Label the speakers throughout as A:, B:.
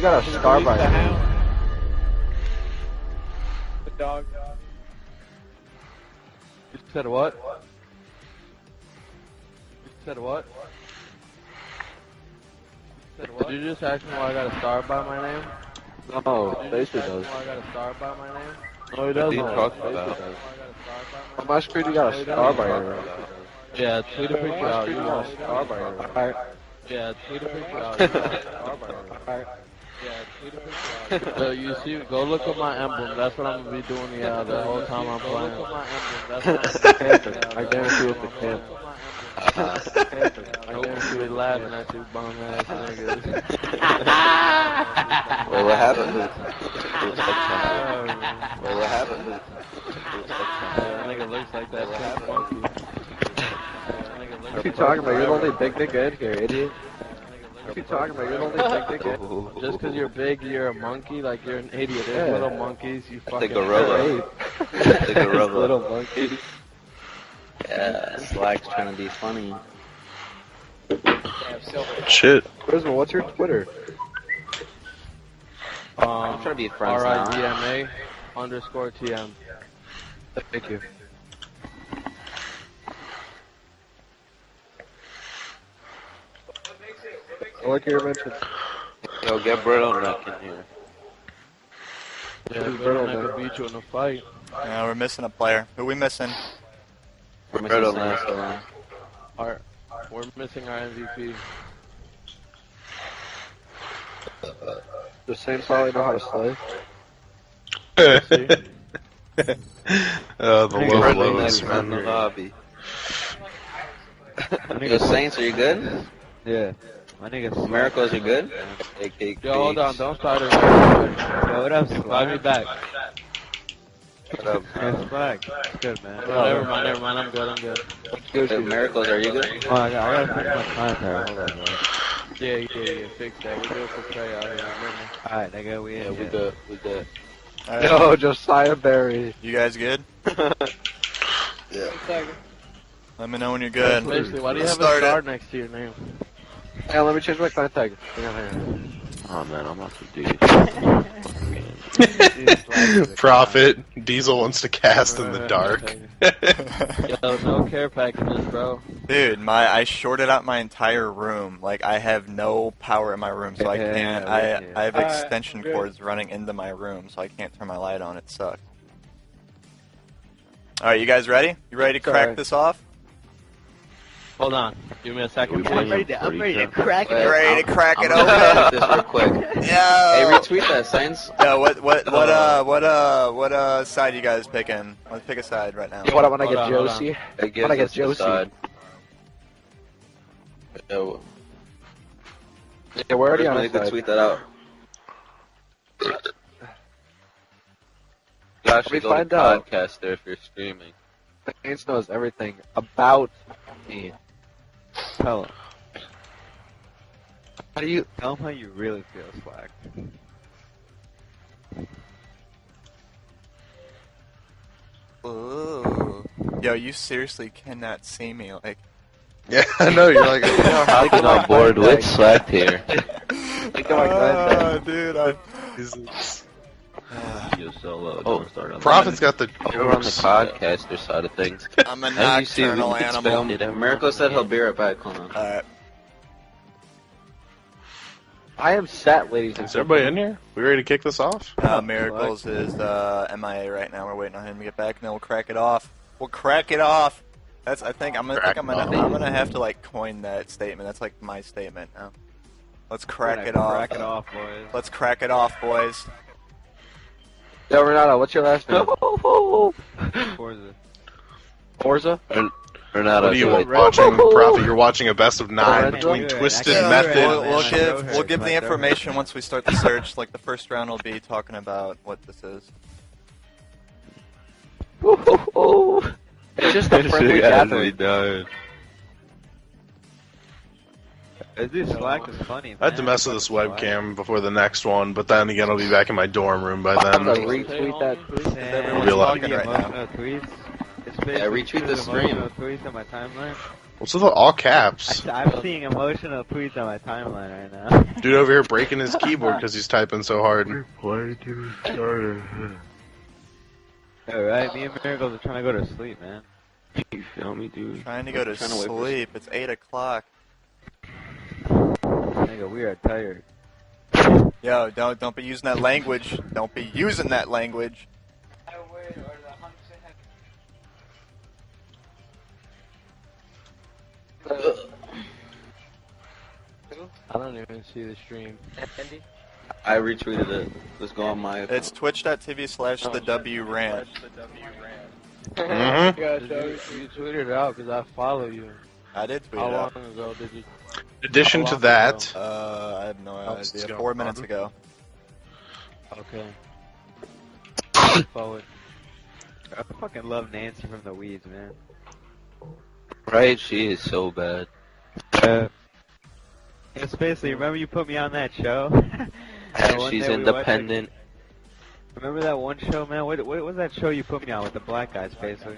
A: got a star by your name?
B: The dog.
A: You said what? You said what? Did you just ask me why I got a star by my name? No, Stacy does. Why I got a star by my name? No, he doesn't. On my screen, you got a star by your name. Yeah, tweet a picture out. You got a star by your name. Alright. Yeah, tweet a picture out. You got a star by your name. Alright. Yeah, tweet a picture out. So you see, go look at my emblem. That's what I'm gonna be doing the whole time I'm playing. Go look at my emblem. That's what I'm camping. I guarantee it's a camp. I guarantee we're laughing at you bum ass niggas.
C: Wait, what happened? Wait, what happened?
A: That nigga looks like that cat monkey.
D: What are you talking about? You're the only big nigga in here, idiot. What are you talking about? You're the only big nigga.
A: Just because you're big, you're a monkey? Like, you're an idiot. There's little monkeys, you fucking...
C: The gorilla. The gorilla.
D: Little monkey.
C: Yeah, Slack's trying to be funny.
E: Shit.
D: Prisma, what's your Twitter?
C: I'm trying to be friends now.
A: RIDMA_TM.
D: Thank you. I like your mention.
C: Yo, get Brittle Neck in here.
A: Yeah, Brittle Neck could beat you in a fight.
B: Yeah, we're missing a player. Who we missing?
C: We're missing
A: We're missing our MVP.
D: The Saints probably know how to slay.
E: The low blows, man.
C: the lobby. Yo, Saints, are you good?
D: Yeah. My nigga's
C: Miracles, you good?
A: Yo, hold on, don't start it.
D: Yo, what up,
A: Invite me back.
C: What up?
D: Swag. Good, man.
A: Never mind, I'm good.
C: Yo, Miracles, are you good?
D: Oh, I gotta fix my contact. Hold on, man.
A: Yeah, fix that. We do it for Trey out here, remember?
D: Alright, nigga, we in.
C: We good.
B: Right.
D: Yo, Josiah Berry.
B: You guys good?
C: Yeah.
B: Let me know when you're good.
A: Basically, why do you
B: Let's
A: have a
B: start
A: star
B: it.
A: next to your name?
D: Hey, let me change my contact. Hang on.
C: Oh man, I'm about to do
E: Profit. Diesel wants to cast in the dark.
A: Yo, no care packages, bro.
B: Dude, I shorted out my entire room. Like, I have no power in my room, so I can't. I have extension cords running into my room, so I can't turn my light on. It sucks. Alright, you guys ready? You ready to crack this off?
A: Hold on. Give me a second.
D: I'm ready to crack it.
B: You ready to crack it
C: open?
B: open?
C: This real quick.
B: Yo!
C: Hey, retweet that, Saints.
B: Yo, what side you guys picking? Let's pick a side right now.
D: What, when I get Josie?
C: When
D: I get Josie.
C: Yo.
D: Yeah, we're already on
C: the
D: the side.
C: tweet that out. You actually go to podcaster if you're streaming.
D: Saints knows everything about me. Tell him. How do you tell him how you really feel, Swag?
B: Ooh. Yo, you seriously cannot see me, like...
E: Yeah, I know, you're like...
C: I'll get on board with Slack here.
B: Dude,
C: You're solo.
E: Oh, Prophet's got the...
C: You're on the podcaster side of things.
B: I'm a nocturnal animal.
C: Miracle said he'll be right back. Hold on.
B: Alright.
D: I am set, ladies and
E: Is everybody in here? We ready to kick this off?
B: Miracles is MIA right now. We're waiting on him to get back, and then we'll crack it off. We'll crack it off. That's. I'm gonna have to like coin that statement. That's like my statement now. Let's crack it off.
D: Crack it off, boys.
B: Let's crack it off, boys.
D: Yo, Renato, what's your last name? Forza?
C: Renato,
E: what are you watching, Prophet? You're watching a best of 9 between Twisted Method.
B: We'll give the information once we start the search. Like the first round will be talking about what this is.
D: It's just a friendly gathering.
F: This Slack is funny, man.
E: I had to mess with this webcam before the next one, but then again, I'll be back in my dorm room by then.
D: I'm gonna retweet that tweet.
B: Everyone's talking right now.
F: Tweets. It's
C: retweet the stream.
F: Emotional tweets on my timeline.
E: What's with all caps?
F: I'm seeing emotional tweets on my timeline right now.
E: Dude over here breaking his keyboard because he's typing so hard.
F: Alright, me and Miracles are trying to go to sleep, man.
D: You feel me, dude?
B: Trying to go to sleep. It's 8 o'clock.
F: Nigga, we are tired.
B: Yo, don't be using that language. Don't be using that language.
A: I don't even see the stream.
C: I retweeted it. Let's go on my account.
B: It's twitch.tv/the Rant.
E: Mm-hmm.
A: Yeah, you tweeted it out because I follow you.
B: I did tweet
A: How
B: it out.
A: long ago did you?
E: In addition to that,
B: I have no idea. 4 minutes ago.
A: Okay. Forward.
F: I fucking love Nancy from the Weeds, man.
C: Right? She is so bad.
F: It's basically, remember you put me on that show?
C: She's independent.
F: Remember that one show, man? What was that show you put me on with the black guys, basically?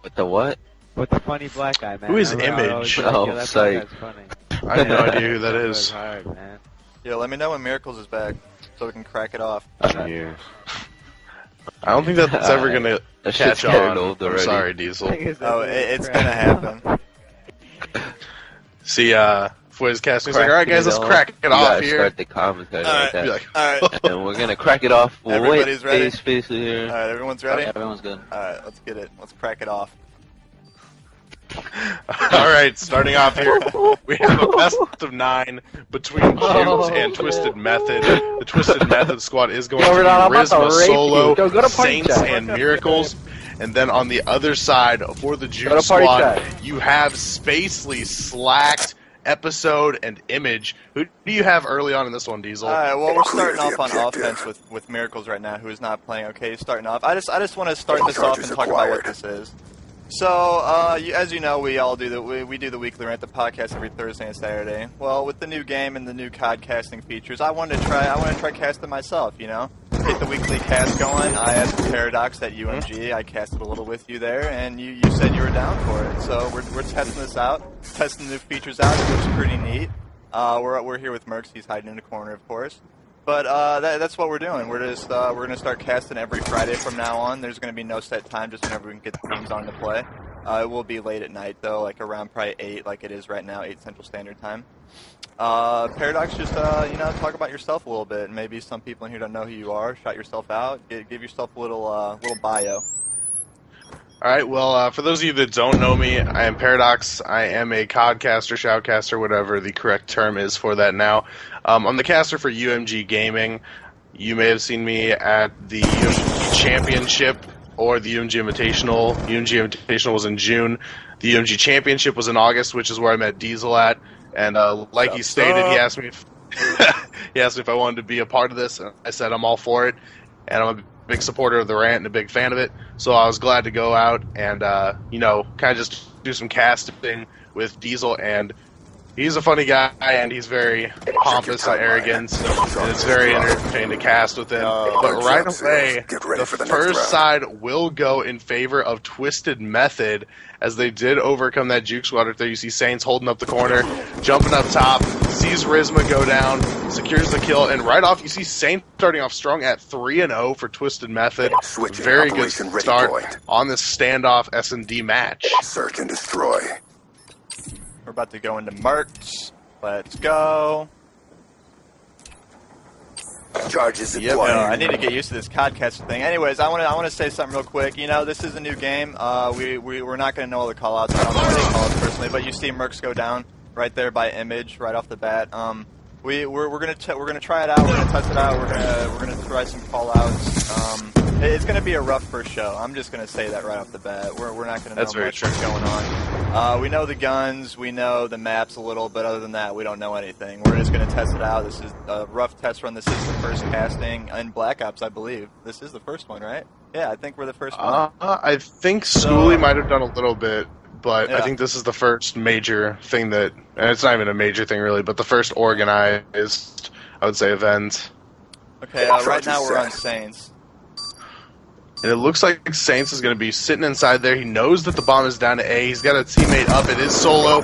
C: With the what?
F: With the funny black guy, man.
E: Who is
F: Remember I
E: Image?
F: was like,
C: Oh,
F: yo, that
C: sight.
F: black guy's funny.
E: I have no idea who that
F: That was
E: is.
F: hard, man.
B: Yeah, let me know when Miracles is back so we can crack it off.
D: Yeah.
E: I don't think that's ever gonna
C: That shit's
E: catch on.
C: getting old
E: I'm
C: already.
E: sorry, Diesel.
B: Oh, it's gonna happen.
E: See, Fwiz casting. He's like, alright guys, let's crack it off here.
C: Start the commentary like
E: Be
C: that.
E: like,
B: Alright,
C: And we're gonna crack it off.
B: Everybody's ready?
C: Space here.
B: alright, everyone's ready?
C: Everyone's good.
B: Alright, let's get it. Let's crack it off.
E: Alright, starting off here, we have a best of 9 between Juked and Twisted Method. The Twisted Method squad is going to be Rizma Solo, Saints, and Miracles. And then on the other side, for the Juked squad, you have Spacely, Slacked, Episode, and Image. Who do you have early on in this one, Diesel?
B: Alright, well, we're starting off on offense with Miracles right now, who is not playing. Okay, starting off. I just want to start this off and talk about what this is. So, as you know, we all do we do the Weekly Rant, the podcast every Thursday and Saturday. Well, with the new game and the new COD casting features, I wanted to try casting myself. You know, get the weekly cast going. I had Paradox at UMG. I casted a little with you there, and you said you were down for it. So we're testing this out, testing the new features out. It looks pretty neat. We're here with Mercs. He's hiding in the corner, of course. But that's what we're doing. We're gonna start casting every Friday from now on. There's gonna be no set time, just whenever we can get the teams on to play. It will be late at night though, like around probably 8, like it is right now, 8 Central Standard Time. Paradox, just talk about yourself a little bit. Maybe some people in here don't know who you are. Shout yourself out. Give yourself a little bio.
E: Alright, well, for those of you that don't know me, I am Paradox. I am a codcaster, shoutcaster, whatever the correct term is for that now. I'm the caster for UMG Gaming. You may have seen me at the UMG Championship or the UMG Invitational. UMG Invitational was in June. The UMG Championship was in August, which is where I met Diesel at. And like he stated, he asked me if I wanted to be a part of this, and I said I'm all for it. And I'm a big supporter of the Rant and a big fan of it, so I was glad to go out and kind of just do some casting with Diesel. And he's a funny guy, and he's very pompous and arrogant, and it's very entertaining to cast with him. But right away, the first side will go in favor of Twisted Method, as they did overcome that Juke squad. Right there you see Saints holding up the corner, jumping up top, sees Rizma go down, secures the kill, and right off you see Saints starting off strong at 3-0 for Twisted Method. Very good start on this standoff S&D match.
G: Search and destroy.
B: We're about to go into Mercs. Let's go.
G: Charges
B: Yep, I need to get used to this codcaster thing. Anyways, I want to say something real quick. You know, this is a new game. We're not going to know all the callouts. I don't know any callouts personally, but you see Mercs go down right there by Image right off the bat. We're gonna try it out. We're gonna test it out. We're gonna try some callouts. It's gonna be a rough first show. I'm just gonna say that right off the bat. We're not gonna know much what's going on. We know the guns, we know the maps a little, but other than that, we don't know anything. We're just gonna test it out. This is a rough test run. This is the first casting in Black Ops, I believe. This is the first one, right? Yeah, I think we're the first one.
E: I think Schoolie might have done a little bit, but I think this is the first major thing that, and it's not even a major thing really, but the first organized, I would say, event.
B: Okay, right now we're on Saints.
E: And it looks like Saints is going to be sitting inside there. He knows that the bomb is down to A. He's got a teammate up. It is Solo.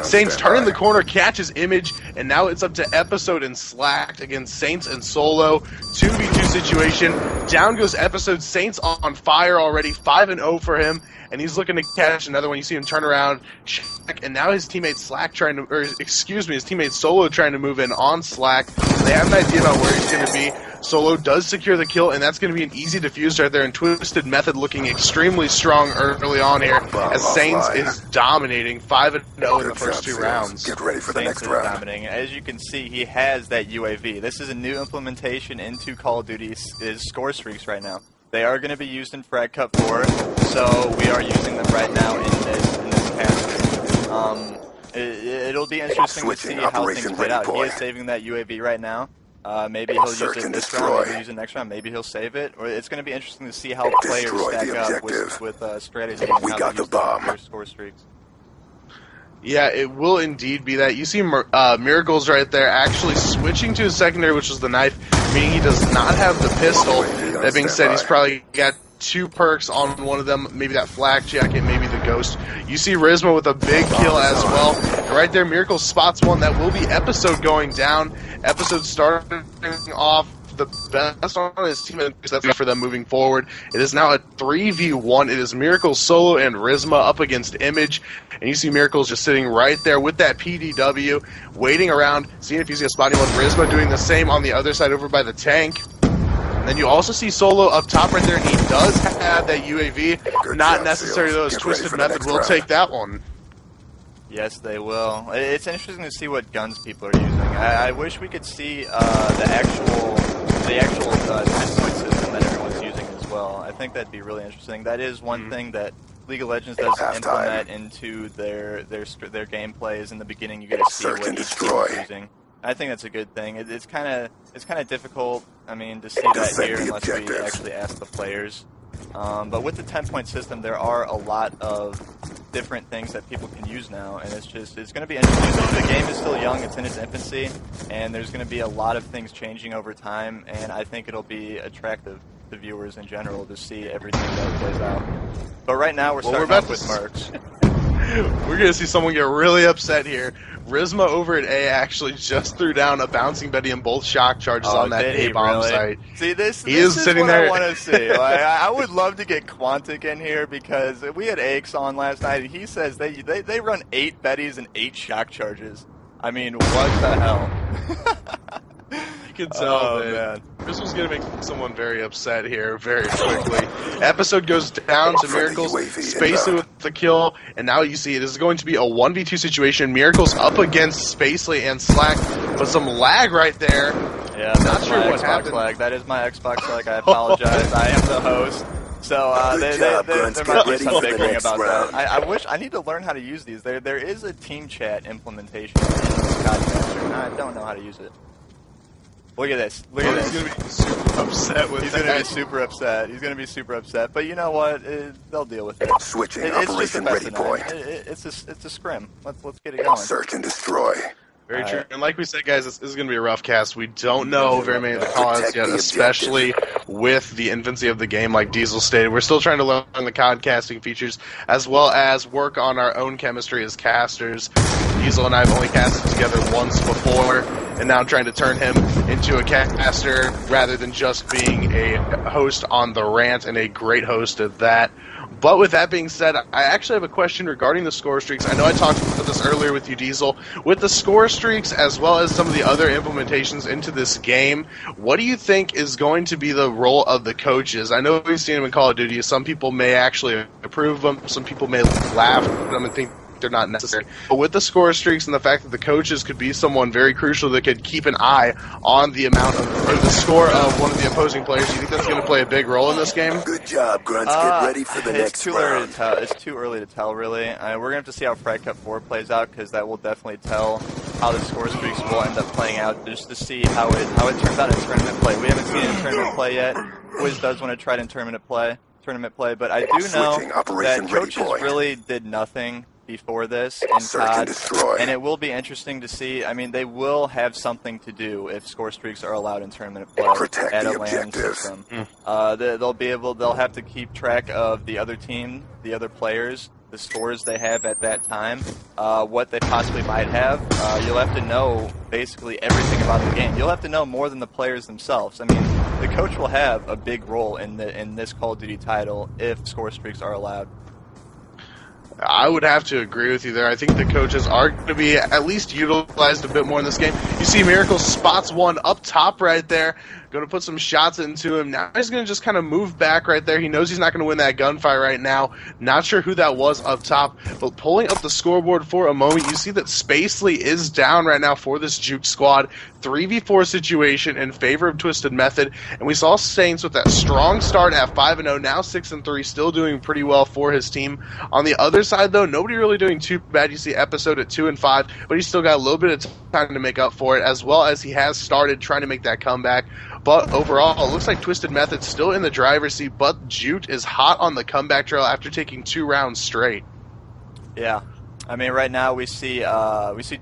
E: Saints turning the corner, catches Image, and now it's up to Episode and Slacked against Saints and Solo. 2v2 situation. Down goes Episode. Saints on fire already. 5-0 for him. And he's looking to catch another one. You see him turn around, check, and now his teammate his teammate Solo trying to move in on Slack. They have an idea about where he's going to be. Solo does secure the kill, and that's going to be an easy defuse right there. And Twisted Method looking extremely strong early on here, as Saints is dominating 5-0 in the first 2 rounds.
G: Get ready for the
B: Saints
G: next
B: is
G: round.
B: dominating. As you can see, he has that UAV. This is a new implementation into Call of Duty's score streaks right now. They are going to be used in Frag Cup 4, so we are using them right now in this cast. It'll be interesting to see how things play out. He is saving that UAV right now. Maybe he'll use it this round, maybe he'll use it next round, maybe he'll save it. Or it's going to be interesting to see how players stack up with strategy and how they use their score streaks.
E: Yeah, it will indeed be that. You see Miracles right there actually switching to his secondary, which is the knife, meaning he does not have the pistol. That being said, he's probably got 2 perks on one of them, maybe that flak jacket, maybe the ghost. You see Rizma with a big kill as well. And right there, Miracles spots one. That will be Episode going down. Episode starting off the best on his team, and that's for them moving forward. It is now a 3v1. It is Miracles, Solo, and Rizma up against Image, and you see Miracles just sitting right there with that PDW, waiting around, seeing if he's going to spot anyone. Rizma doing the same on the other side over by the tank. And then you also see Solo up top right there, and he does have that UAV. Not necessary, though, as Twisted Method will take that one.
B: Yes, they will. It's interesting to see what guns people are using. I wish we could see the actual 10-point system that everyone's using as well. I think that'd be really interesting. That is one thing that League of Legends does implement into their gameplay. Is in the beginning you get to see what each team is using. I think that's a good thing. It's kind of difficult. I mean, to see that here unless we actually ask the players. But with the 10-point system, there are a lot of different things that people can use now, and it's going to be interesting. The game is still young; it's in its infancy, and there's going to be a lot of things changing over time. And I think it'll be attractive to viewers in general to see everything that plays out. But right now, we're starting off with Mercs.
E: We're going to see someone get really upset here. Rizma over at A actually just threw down a bouncing Betty and both shock charges on that A bomb site.
B: See, this
E: is sitting there.
B: I want to see. Like, I would love to get Quantic in here because we had Aches on last night, and he says they run 8 Bettys and 8 shock charges. I mean, what the hell?
E: You can tell that this was going to make someone very upset here very quickly. Episode goes down to Miracles, Spacely with the kill, and now you see it is going to be a 1v2 situation. Miracles up against Spacely and Slack, but some lag right there.
B: Yeah, that's my Xbox lag. That is my Xbox lag. I apologize. I am the host. So there might be some bickering about that. I need to learn how to use these. There is a team chat implementation in Podcaster, and I don't know how to use it. Look at this. Look at this.
E: He's going to be super upset with
B: He's going to be super upset. He's going to be super upset. But you know what? They'll deal with it.
G: Switching
B: It's just the
G: Operation
B: best
G: Ready
B: of
G: Point.
B: It's a scrim. Let's get it going.
G: Search and destroy.
E: Very true. And like we said, guys, this is going to be a rough cast. We don't know very many of the callouts yet, especially with the infancy of the game, like Diesel stated. We're still trying to learn the COD casting features, as well as work on our own chemistry as casters. Diesel and I have only casted together once before, and now I'm trying to turn him into a caster rather than just being a host on the Rant, and a great host at that. But with that being said, I actually have a question regarding the score streaks. I know I talked about this earlier with you, Diesel. With the score streaks, as well as some of the other implementations into this game, what do you think is going to be the role of the coaches? I know we've seen them in Call of Duty. Some people may actually approve of them. Some people may laugh at them and think they're not necessary. But with the score streaks and the fact that the coaches could be someone very crucial that could keep an eye on the amount of, or the score of one of the opposing players, do you think that's going to play a big role in this game?
G: Good job, Grunts. Get ready for the next round.
B: It's too early to tell, really. We're going to have to see how Frag Cup 4 plays out, because that will definitely tell how the score streaks will end up playing out, just to see how it turns out in tournament play. We haven't seen it in tournament play yet. Wiz does want to try it in tournament play, but I do know that coaches really did nothing before this in COD, and it will be interesting to see. I mean, they will have something to do if score streaks are allowed in tournament play at a LAN system. They'll have to keep track of the other team, the other players, the scores they have at that time, what they possibly might have. You'll have to know basically everything about the game. You'll have to know more than the players themselves. I mean, the coach will have a big role in this Call of Duty title if score streaks are allowed.
E: I would have to agree with you there. I think the coaches are going to be at least utilized a bit more in this game. You see Miracles spots one up top right there. Going to put some shots into him. Now he's going to just kind of move back right there. He knows he's not going to win that gunfight right now. Not sure who that was up top. But pulling up the scoreboard for a moment, you see that Spacely is down right now for this Juked squad. 3v4 situation in favor of Twisted Method. And we saw Saints with that strong start at 5-0, now 6-3, still doing pretty well for his team. On the other side, though, nobody really doing too bad. You see Episode at 2-5, but he's still got a little bit of time to make up for it, as well as he has started trying to make that comeback. But overall, it looks like Twisted Method's still in the driver's seat, but Juked is hot on the comeback trail after taking 2 rounds straight.
B: Yeah. I mean, right now we see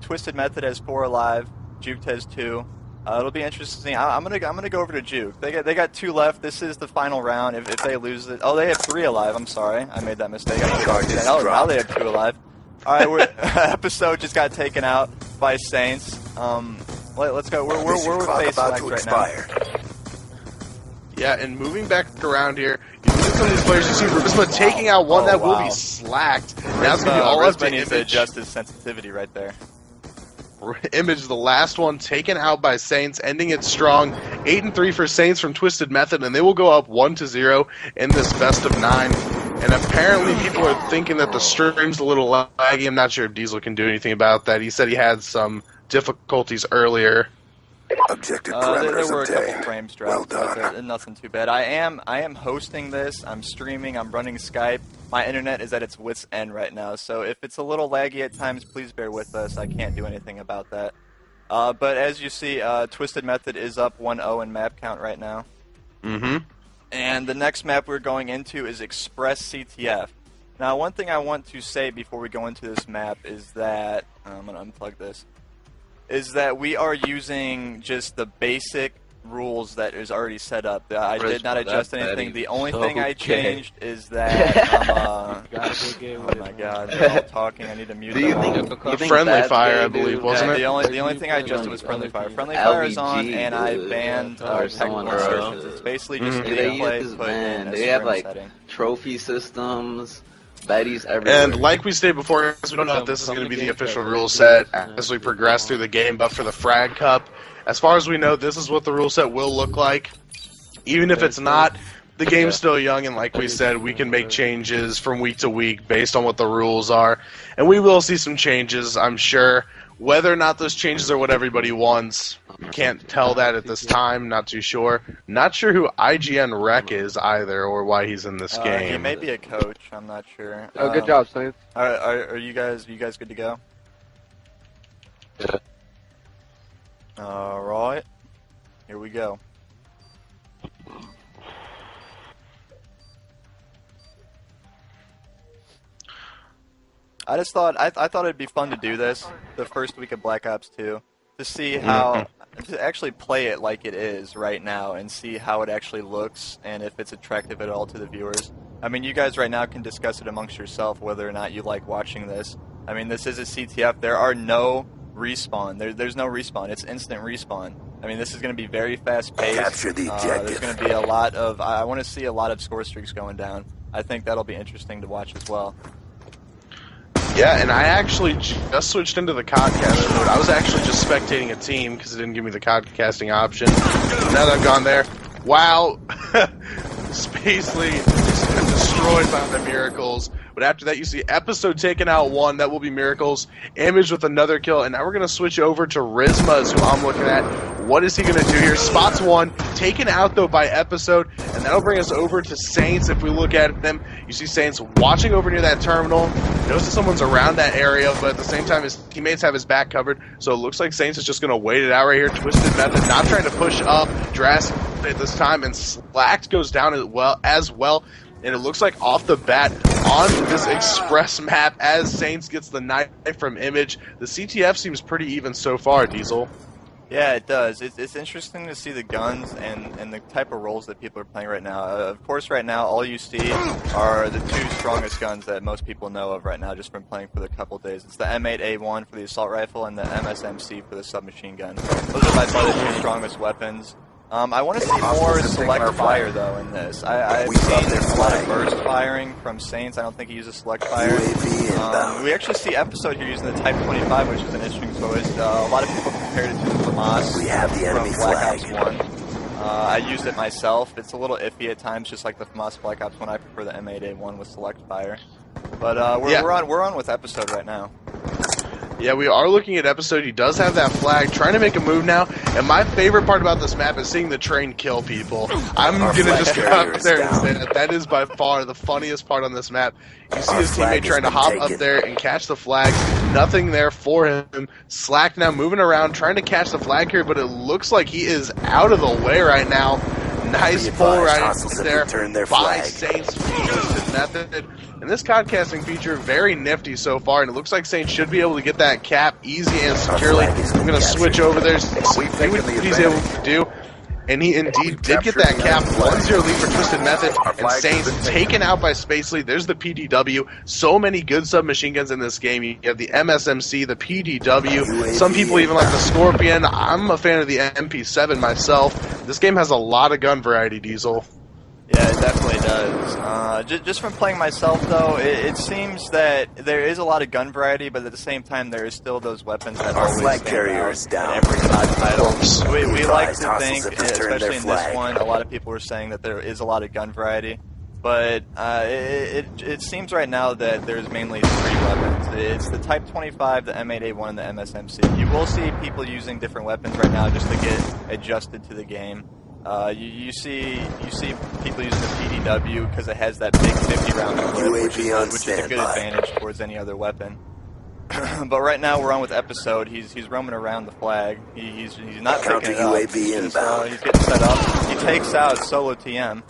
B: Twisted Method has 4 alive, Juked has 2. It'll be interesting. I'm gonna go over to Juked. They got 2 left. This is the final round. If they lose it, they have 3 alive. I'm sorry, I made that mistake. Now they have 2 alive. All right, Episode just got taken out by Saints. Let's go. We're with face select right now.
E: Yeah, and moving back around here, you look at some of these players. You see Risma taking out one that will be slacked. Now it's going to be all up to
B: needs to adjust his sensitivity right there.
E: Image, the last one taken out by Saints, ending it strong. 8-3 for Saints from Twisted Method, and they will go up 1-0 in this best of 9. And apparently people are thinking that the stream's a little laggy. I'm not sure if Diesel can do anything about that. He said he had some difficulties earlier.
G: Objective parameters
B: there were a couple
G: obtained.
B: frames dropped, but nothing too bad. I am hosting this. I'm streaming. I'm running Skype. My internet is at its wit's end right now, so if it's a little laggy at times, please bear with us. I can't do anything about that. But as you see, Twisted Method is up 1-0 in map count right now.
E: Mm-hmm.
B: And the next map we're going into is Express CTF. Now, one thing I want to say before we go into this map is that I'm going to unplug this. Is that we are using just the basic rules that is already set up. I did not adjust anything. The only thing I changed is that oh my god, they're all talking. I need to mute them.
E: The friendly fire, I believe, wasn't it?
B: The only thing I adjusted was friendly fire. Friendly fire is on, and I banned technical insertions. It's basically just gameplay put in a
C: they have like
B: setting.
C: trophy systems. Baddies everywhere.
E: And like we stated before, we don't know if this is going to be the official rule set as we progress through the game, but for the Frag Cup, as far as we know, this is what the rule set will look like. Even if it's not, the game's still young, and like we said, we can make changes from week to week based on what the rules are. And we will see some changes, I'm sure. Whether or not those changes are what everybody wants, can't tell that at this time, not too sure. Not sure who IGN Rec is either, or why he's in this game.
B: He may be a coach, I'm not sure.
D: Oh, good job, Saints.
B: Are you guys good to go?
A: Yeah.
B: Alright. Here we go. I just thought I thought it'd be fun to do this the first week of Black Ops 2 to see how to actually play it like it is right now and see how it actually looks and if it's attractive at all to the viewers. I mean, you guys right now can discuss it amongst yourself whether or not you like watching this. I mean, this is a CTF. There are no respawn. There's no respawn. It's instant respawn. I mean, this is going to be very fast-paced.
G: Capture the objective.
B: There's going to be a lot of. I want to see a lot of score streaks going down. I think that'll be interesting to watch as well.
E: Yeah, and I actually just switched into the codcaster mode. I was actually just spectating a team because it didn't give me the codcasting option. Now that I've gone there, wow, Spacely just got destroyed by the Miracles. But after that, you see Episode taking out one. That will be Miracles. Image with another kill. And now we're going to switch over to Risma is who I'm looking at. What is he going to do here? Spots one. Taken out, though, by Episode. And that'll bring us over to Saints. If we look at them, you see Saints watching over near that terminal. Notice that someone's around that area, but at the same time, his teammates have his back covered. So it looks like Saints is just going to wait it out right here. Twisted Method not trying to push up drastically at this time. And Slacked goes down as well. and it looks like off the bat on this express map as Saints gets the knife from Image, the CTF seems pretty even so far, Diesel.
B: Yeah, it does. It's interesting to see the guns and the type of roles that people are playing right now. Of course, right now, all you see are the two strongest guns that most people know of right now just from playing for the couple days. It's the M8A1 for the assault rifle and the MSMC for the submachine gun. Those are by far the two strongest weapons. I want to see more select fire, though, in this. I've seen there's a lot of burst firing from Saints. I don't think he uses select fire. We actually see Episode here using the Type 25, which is an interesting choice. A lot of people compared it to the FAMAS from Black Ops 1. I used it myself. It's a little iffy at times, just like the FAMAS Black Ops 1. I prefer the M8A1 with select fire. But we're on with Episode right now.
E: Yeah, we are looking at Episode. He does have that flag, trying to make a move now. And my favorite part about this map is seeing the train kill people. I'm going to just go up there and say that is by far the funniest part on this map. You see his teammate trying to hop up there and catch the flag. Nothing there for him. Slack now moving around, trying to catch the flag here, but it looks like he is out of the way right now. Nice pull right there by Saints Twisted Method. And this codcasting feature, very nifty so far, and it looks like Saints should be able to get that cap easy and securely. I'm going to switch over there, see what he's able to do. And he indeed did get that cap. 1-0 lead for Twisted Method, and Saints taken out by Spacely. There's the PDW. So many good submachine guns in this game. You have the MSMC, the PDW. Some people even like the Scorpion. I'm a fan of the MP7 myself. This game has a lot of gun variety, Diesel.
B: Yeah, it definitely does. Just from playing myself, though, it seems that there is a lot of gun variety, but at the same time, there is still those weapons that always stand out in every COD title. We like to think, especially in this one, a lot of people are saying that there is a lot of gun variety, but it seems right now that there's mainly three weapons. It's the Type 25, the M8A1, and the MSMC. You will see people using different weapons right now just to get adjusted to the game. You see people using the PDW because it has that big 50-round clip, which is a good advantage towards any other weapon. But right now we're on with Episode. He's roaming around the flag. He's not picking it up. He's getting set up. He takes out Solo TM.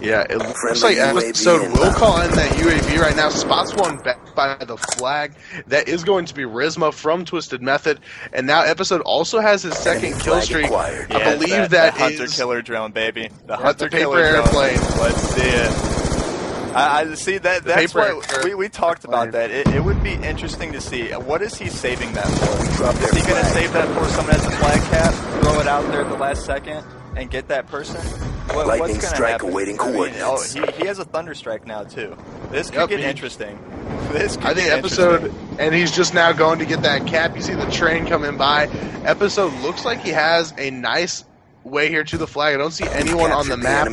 E: Yeah, it looks like Episode will call in that UAV right now. Spots one back by the flag. That is going to be Rizma from Twisted Method. And now Episode also has his second kill streak.
B: Yeah,
E: I believe that
B: Hunter
E: is
B: Killer drone, baby. The
E: Hunter Killer airplane.
B: Let's see it. I see that. That's what we talked about. That it would be interesting to see what is he saving that for. Is he going to save that for someone has a flag cap, throw it out there at the last second, and get that person? What's going to happen?
G: Awaiting coordinates.
B: He has a Thunder Strike now too. This could get interesting.
E: I think Episode, and he's just now going to get that cap. You see the train coming by. Episode looks like he has a nice way here to the flag. I don't see anyone on the map.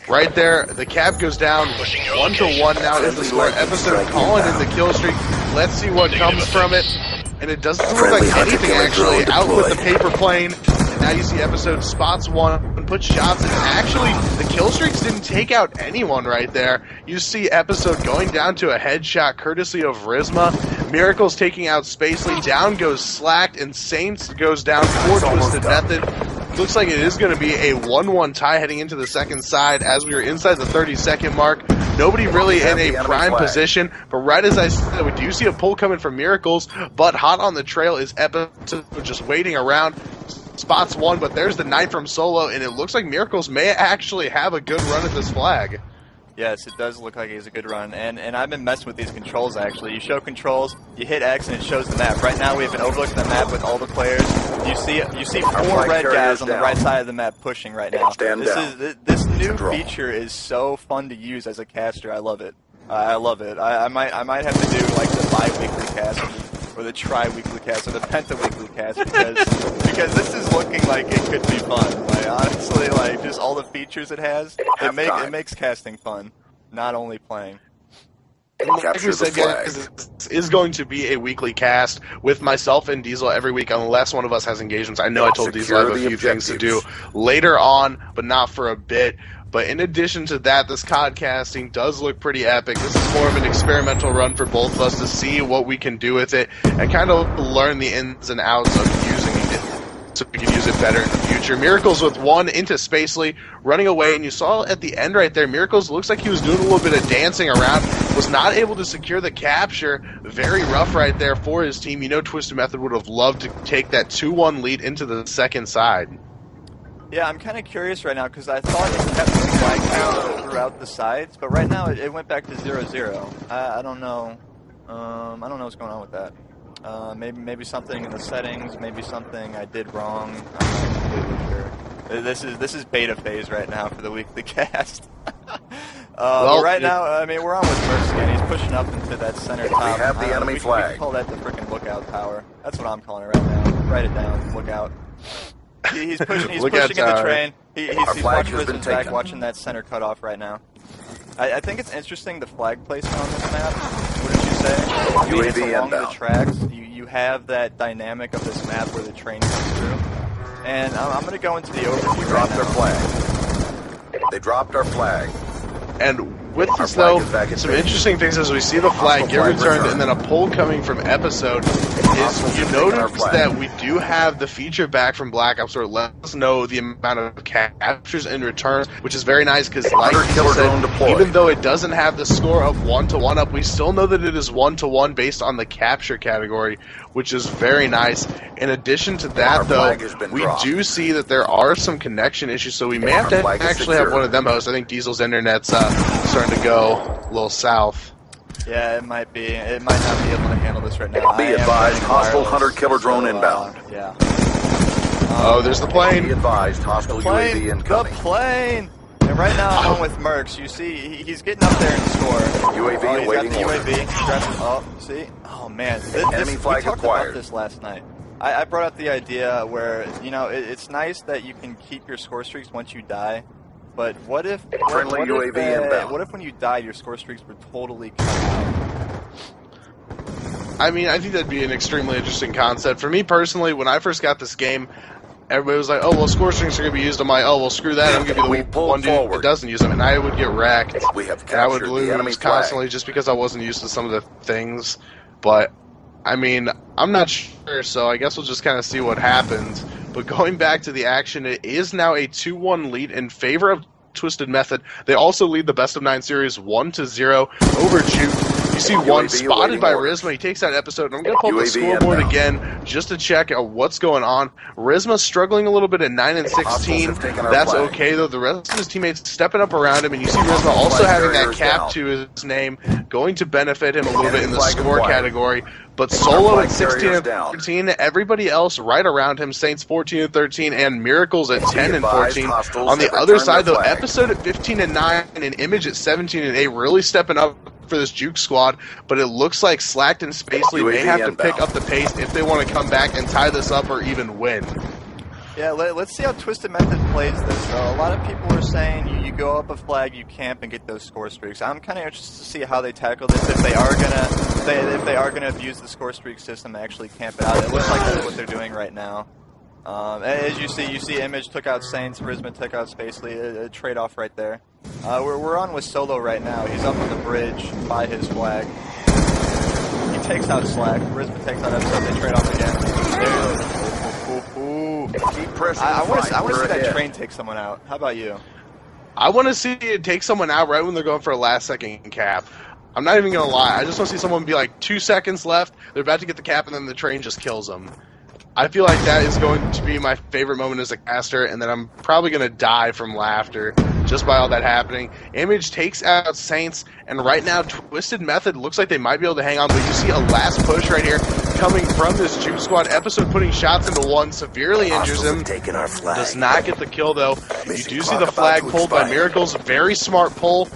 E: Right there, the cap goes down 1-1 now is the score. Episode calling in the kill streak. Let's see what comes from it. And it doesn't look like anything actually. Out with the paper plane. And now you see Episode spots one and puts shots in. Actually, the kill streaks didn't take out anyone right there. You see Episode going down to a headshot courtesy of Rizma. Miracles taking out Spacely. Down goes Slacked, and Saints goes down for Twisted Method. Looks like it is going to be a 1-1 tie heading into the second side as we are inside the 30-second mark. Nobody really in a prime position, but right as I said, we do see a pull coming from Miracles, but hot on the trail is Episode just waiting around. Spots one, but there's the knife from Solo, and it looks like Miracles may actually have a good run at this flag.
B: Yes, it does look like he has a good run, and I've been messing with these controls actually. You show controls, you hit X, and it shows the map. Right now we have an overlook of the map with all the players. You see 4 red guys on the right side of the map pushing right now. This new feature is so fun to use as a caster. I love it. I love it. I might have to do like the bi-weekly cast or the tri-weekly cast or the penta-weekly cast because this is looking like it could be fun. Like honestly, like just all the features it has, it makes casting fun, not only playing.
E: Like we said, guys, this is going to be a weekly cast with myself and Diesel every week, unless one of us has engagements. I know I told Diesel I have a few things to do later on, but not for a bit. But in addition to that, this codcasting does look pretty epic. This is more of an experimental run for both of us to see what we can do with it and kind of learn the ins and outs of using it so we can use it better in the future. capture. Miracles with one into Spacely, running away, and you saw at the end right there, Miracles looks like he was doing a little bit of dancing around, was not able to secure the capture. Very rough right there for his team. You know Twisted Method would have loved to take that 2-1 lead into the second side.
B: Yeah, I'm kind of curious right now because I thought it kept the flag count throughout the sides, but right now it went back to 0-0. I don't know. I don't know what's going on with that. Maybe something in the settings, maybe something I did wrong. I'm not completely sure. This is beta phase right now for the weekly cast. Well, right now, I mean, we're on with Mercs again. He's pushing up into that center top.
G: We have the enemy flag.
B: We can call that the freaking lookout tower. That's what I'm calling it right now. Write it down. Lookout. He's pushing in the train. He's watching Rizman's back, watching that center cutoff right now. I think it's interesting the flag placement on this map. Wouldn't you say? I mean, it's along the tracks. You have that dynamic of this map where the train comes through. And I'm going to go into the overview.
G: They dropped their flag. They dropped our flag.
E: And with this, though, some interesting things as we see the flag get returned and then a pull coming from Episode is you notice that we do have the feature back from Black Ops where it lets us know the amount of captures in return, which is very nice because, like you said, even though it doesn't have the score of 1-to-1 up, we still know that it is 1-to-1 based on the capture category, which is very nice. In addition to that, though, we do see that there are some connection issues, so we may have to actually have one of them host. I think Diesel's internet's starting to go a little south.
B: Yeah, it might be. It might not be able to handle this right now.
G: Be advised, hostile hunter-killer drone inbound.
B: Yeah.
E: Oh, there's the plane.
G: Be advised, hostile UAV incoming.
B: The plane! And right now, I'm with Mercs. You see, he's getting up there in score.
G: UAV awaiting
B: order. UAV. See? Oh, man.
G: Enemy flag
B: we talked
G: acquired.
B: about this last night. I brought up the idea where, you know, it's nice that you can keep your score streaks once you die. But what if what if when you die your score streaks were totally cut out?
E: I mean, I think that'd be an extremely interesting concept. For me personally, when I first got this game, everybody was like, "Oh, well, score streaks are gonna be used." I'm like, "Oh, well, screw that. I'm gonna be the one dude that doesn't use them," and I would get wrecked. And I would lose constantly just because I wasn't used to some of the things. But I mean, I'm not sure, so I guess we'll just kind of see what happens. But going back to the action, it is now a 2-1 lead in favor of Twisted Method. They also lead the best of 9 series 1-0 over Juked. You see one spotted by Rizma. He takes that Episode. And I'm going to pull up the scoreboard again just to check out what's going on. Rizma struggling a little bit at 9 and 16. That's okay, though. The rest of his teammates stepping up around him. And you see Rizma also having that cap to his name, going to benefit him a little bit in the score category. But Solo at 16 and 13, everybody else right around him, Saints 14 and 13, and Miracles at 10 and 14. On the other side, though, Episode at 15 and 9, and Image at 17 and 8, really stepping up for this Juke squad. But it looks like Slacked and Spacely may have to pick up the pace if they want to come back and tie this up or even win.
B: Yeah, let's see how Twisted Method plays this. So a lot of people are saying you go up a flag, you camp, and get those score streaks. I'm kind of interested to see how they tackle this. If they are gonna abuse the score streak system and actually camp it out. It looks like that's what they're doing right now. As you see, Image took out Saints, Rizma took out Spacely. A trade-off right there. We're on with Solo right now. He's up on the bridge by his flag. He takes out Slack. Rizma takes out Episode. They trade off again.
G: Keep pressing.
B: I want to see that train take someone out. How about you?
E: I want to see it take someone out right when they're going for a last-second cap. I'm not even going to lie. I just want to see someone be like 2 seconds left, they're about to get the cap, and then the train just kills them. I feel like that is going to be my favorite moment as a caster, and then I'm probably going to die from laughter just by all that happening. Image takes out Saints, and right now Twisted Method looks like they might be able to hang on, but you see a last push right here coming from this Juke squad. Episode putting shots into one, severely injures him. Does not get the kill, though. You do see the flag pulled by Miracles. Very smart pull.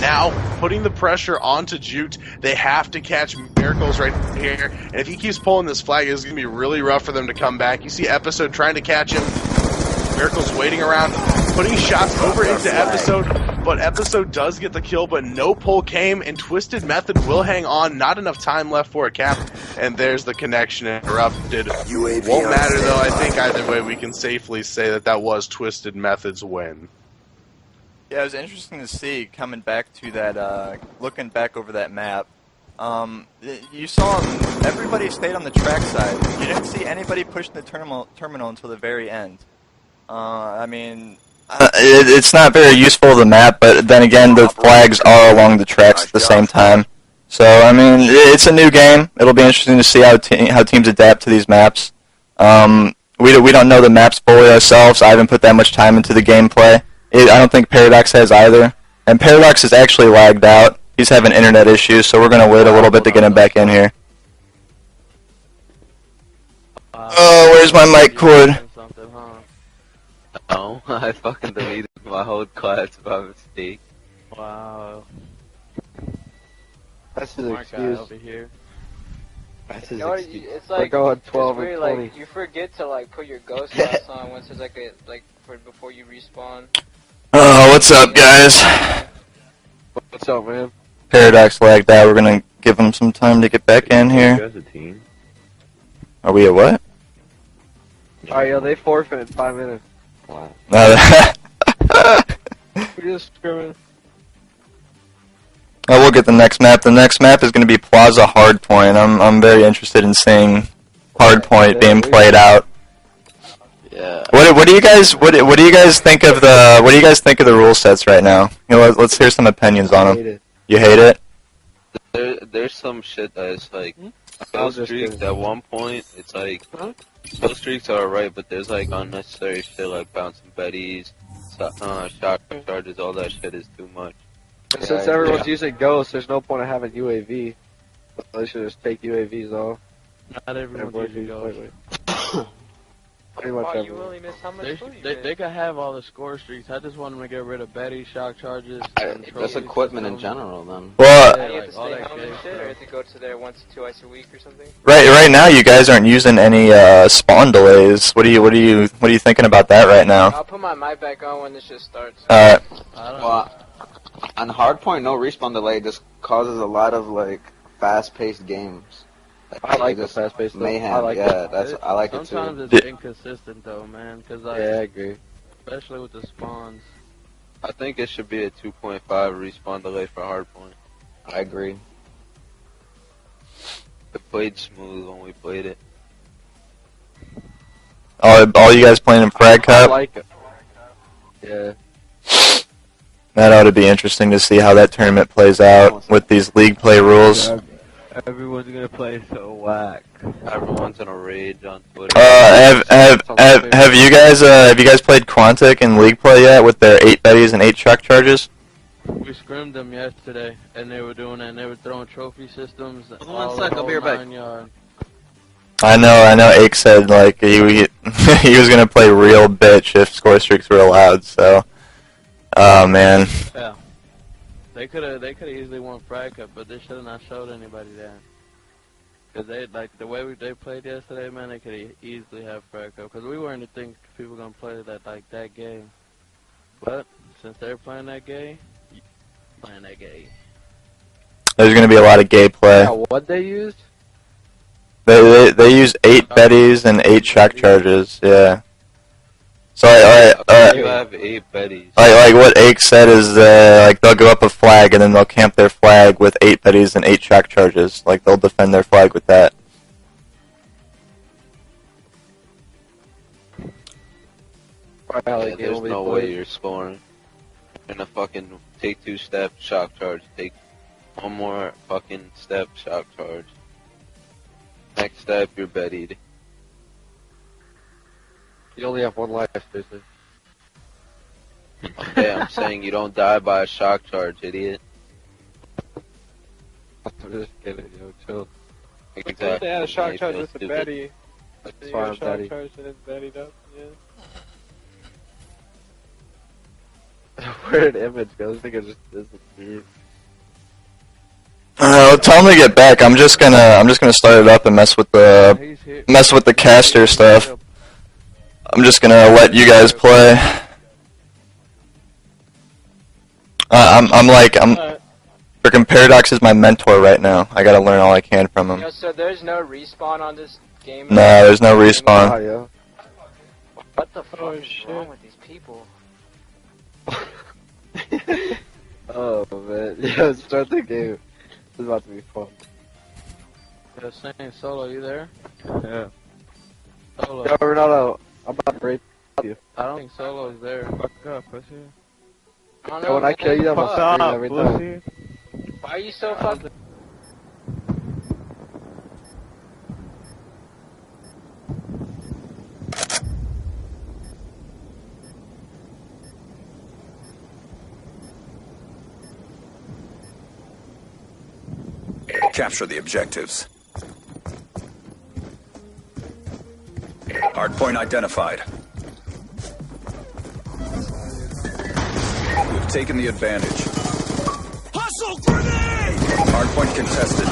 E: Now, putting the pressure onto Juked, they have to catch Miracles right here. And if he keeps pulling this flag, it's going to be really rough for them to come back. You see Episode trying to catch him. Miracles waiting around, putting shots over into Episode. But Episode does get the kill, but no pull came, and Twisted Method will hang on. Not enough time left for a cap, and there's the connection interrupted. Won't matter, though. I think either way we can safely say that that was Twisted Method's win.
B: Yeah, it was interesting to see coming back to that, looking back over that map. You saw everybody stayed on the track side. You didn't see anybody pushing the terminal until the very end. I mean, it's not very useful of the map, but then again, the flags are along the tracks at the same time. So, I mean, it's a new game. It'll be interesting to see how teams adapt to these maps. We don't know the maps fully ourselves. I haven't put that much time into the gameplay. I don't think Paradox has either. And Paradox is actually lagged out. He's having internet issues, so we're going to wait a little bit to get him back in here. Oh, where's my mic cord?
C: No, I fucking deleted my whole class by mistake.
F: Wow.
D: That's his
F: Smart guy
D: excuse.
F: over here.
D: That's his
H: You know,
D: excuse.
H: it's
D: We're
H: like
D: going 12
H: it's weird,
D: and 20.
H: like you forget to like put your ghost class on once there's like a for before you respawn.
B: Oh, what's up, guys?
D: What's up, man?
B: Paradox lagged out. We're going to give him some time to get back in here.
A: You guys a team?
B: Are we at what?
D: Alright, yo, they forfeit in 5 minutes.
A: Wow.
D: We just scrimming.
B: Oh, we'll get the next map. The next map is going to be Plaza Hardpoint. I'm very interested in seeing Hardpoint being played out.
C: Yeah.
B: What do you guys think of the rule sets right now? You know, let's hear some opinions on them. You hate it?
C: There's some shit that is like
D: I'll
C: kill
D: just
C: streaks
D: kidding.
C: at one point. It's like kill streaks are alright, but there's like unnecessary shit like bouncing betties, shot charges. All that shit is too much.
D: Since everyone's using ghosts, there's no point of having UAV. They should just take UAVs off.
F: Not everyone's using ghosts.
D: Pretty much
H: Wow, you
D: everyone.
H: only missed how much food you
F: They could have all the score streaks. I just want them to get rid of Betty, shock charges. and
C: That's
F: trophies
C: equipment in
F: systems.
C: general, then.
B: Well,
H: And you have
F: like,
H: to
F: all
H: stay
F: that
H: home
F: shit,
H: and shit, or
F: so.
H: you have to go to there once, twice a week or something.
B: right now you guys aren't using any spawn delays. What are you thinking about that right now?
H: I'll put my mic back on when this shit starts.
F: I don't know.
C: Well, on Hardpoint, no respawn delay just causes a lot of like fast-paced games.
D: I like the
C: just
D: fast-paced stuff.
C: mayhem.
D: I like
C: yeah,
D: it.
C: I like it
F: Sometimes
C: too.
F: it's inconsistent though, man. Cause like,
D: Yeah, I agree.
F: especially with the spawns.
C: I think it should be a 2.5 respawn delay for Hardpoint. I agree. It played smooth when we played it.
B: All you guys playing in Frag
D: I
B: Cup?
D: like it. Yeah.
B: That ought to be interesting to see how that tournament plays out with these league play rules.
F: Everyone's gonna play so whack.
C: Everyone's in a rage on Twitter.
B: Have you guys played Quantic in league play yet with their 8 betties and 8 truck charges?
F: We scrimmed them yesterday, and they were doing that. And they were throwing trophy systems.
C: One sec, I'll be right back.
F: Yard.
B: I know. Ake said like he he was gonna play real bitch if score streaks were allowed. So, oh man.
F: Yeah. They could have easily won Frag Cup, but they should have not showed anybody that. Cause they like the way they played yesterday, man. They could easily have Frag Cup. Cause we weren't to think people gonna play that game. But since they're playing that game,
B: There's gonna be a lot of gay play.
D: Yeah, what they used?
B: They use 8 betties and 8 shock charges. Yeah. So
C: You have 8 betties.
B: like what Ake said is like they'll go up a flag and then they'll camp their flag with 8 betties and 8 shock charges. Like they'll defend their flag with that.
C: Yeah, there's no way you're scoring. You're gonna fucking take 2 step, shock charge, take 1 more fucking step, shock charge. Next step, you're bettied.
D: You only have 1 life, basically.
C: Okay, I'm saying you don't die by a shock charge, idiot.
D: I'm just kidding, yo, chill.
C: Exactly.
I: They had a shock
C: You
I: charge
C: feel
I: with the
C: stupid.
I: Betty.
D: That's
I: You
D: why
I: got
D: I'm
I: a shock
D: Betty.
I: charge and it's Betty'd up, yeah.
D: Where did Image go? This nigga just disappeared.
B: Tell him to get back. I'm just gonna start it up and mess with the caster stuff. I'm just gonna let you guys play. I'm freaking Paradox is my mentor right now. I gotta learn all I can from him.
H: Yo, so there's no respawn on this game?
B: No, there's no respawn.
D: Oh, yo.
H: What the fuck
I: Oh,
H: is
I: shit.
H: wrong with these people?
D: Oh, man. Yo, start the game. This is about to be fun.
F: Yo, saying Solo, you there?
D: Yeah.
F: Solo.
D: Yo, Ronaldo, I'm about to you.
F: I don't think Solo's there. Fuck up, pussy.
H: I don't
D: So
H: know.
D: when I kill you, I'm
F: Fuck
D: gonna scream
F: up,
D: every time.
F: pussy.
H: Why are you so fucking...
G: Capture the objectives. Hardpoint identified. We've taken the advantage. Hustle grenade! Hardpoint contested.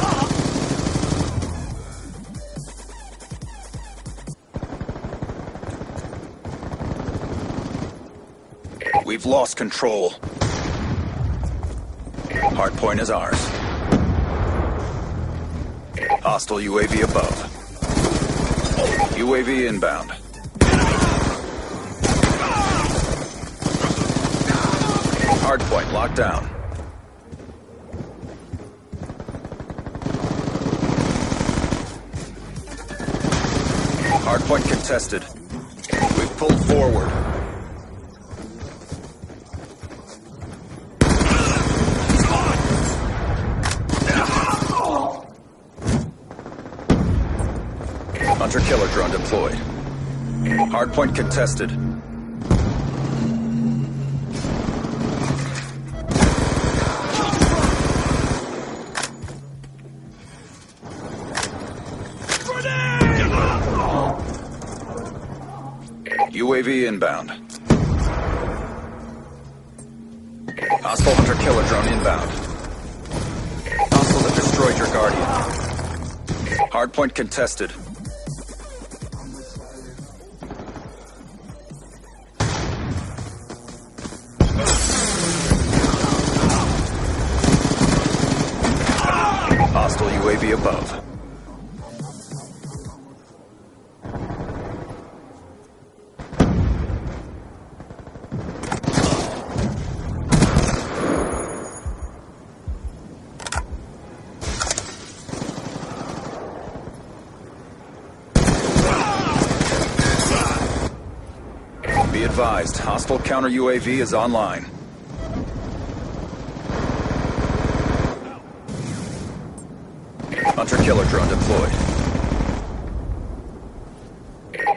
G: We've lost control. Hardpoint is ours. Hostile UAV above. UAV inbound. Hardpoint locked down. Hardpoint contested. We've pulled forward. Hunter-killer drone deployed. Hardpoint contested. UAV inbound. Hostile hunter-killer drone inbound. Hostiles have destroyed your Guardian. Hardpoint contested. Hostile UAV above. Be advised, hostile counter UAV is online. Hunter-killer drone deployed.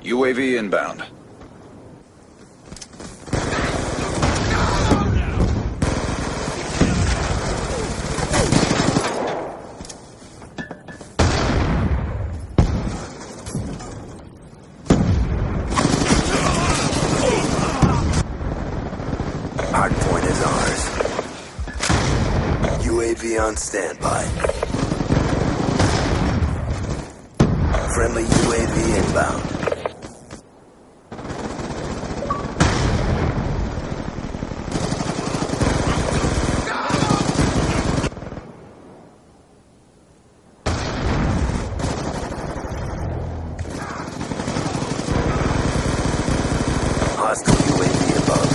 G: UAV inbound.
I: Hardpoint is ours. UAV on standby. Friendly UAV inbound. Hostile UAV above.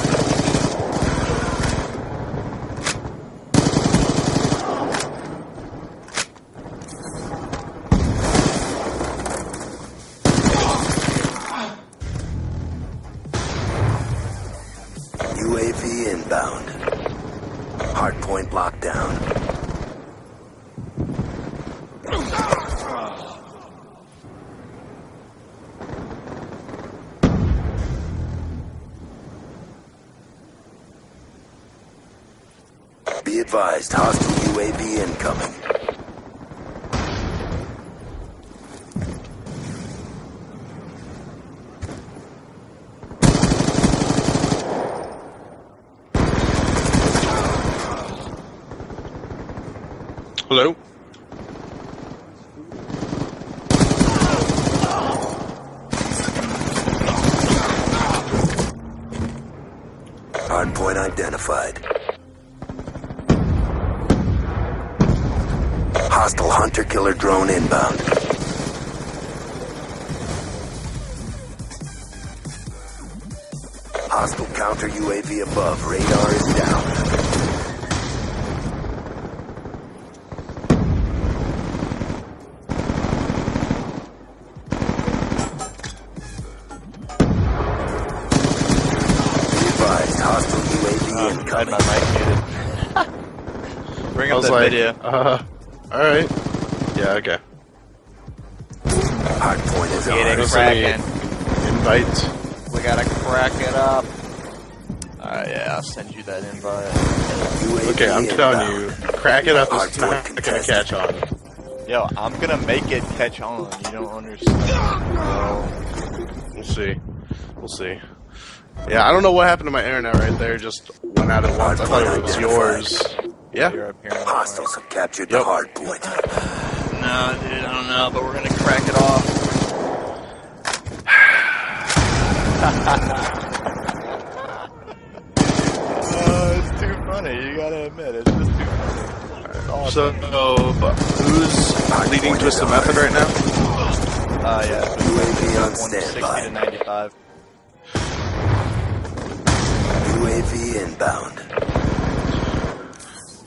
I: UAV inbound. Hardpoint locked down. Be advised, hostile UAV incoming.
E: Hello?
I: Hardpoint identified. Hostile hunter-killer drone inbound. Hostile counter UAV above. Radar is down.
B: that
E: like,
B: video.
E: Alright. Yeah, okay.
I: Hardpoint is
B: Get it
I: ours.
B: cracking.
E: Invite.
B: We gotta crack it up. Yeah, I'll send you that invite.
E: Okay, I'm telling you, crack it up is not gonna catch on.
B: Yo, I'm gonna make it catch on. You don't understand.
E: We'll see. We'll see. Yeah, I don't know what happened to my internet right there. Just went out at once. I thought it was yours. Yeah.
B: You're up here.
I: Hostiles have captured the hard point.
B: No, dude, I don't know, but we're gonna crack it off. It's too funny. You gotta admit, it's just too funny.
E: So, who's leading Twisted Method right now?
B: Yeah.
I: UAV on
B: 160
I: standby.
B: to 95.
I: UAV inbound.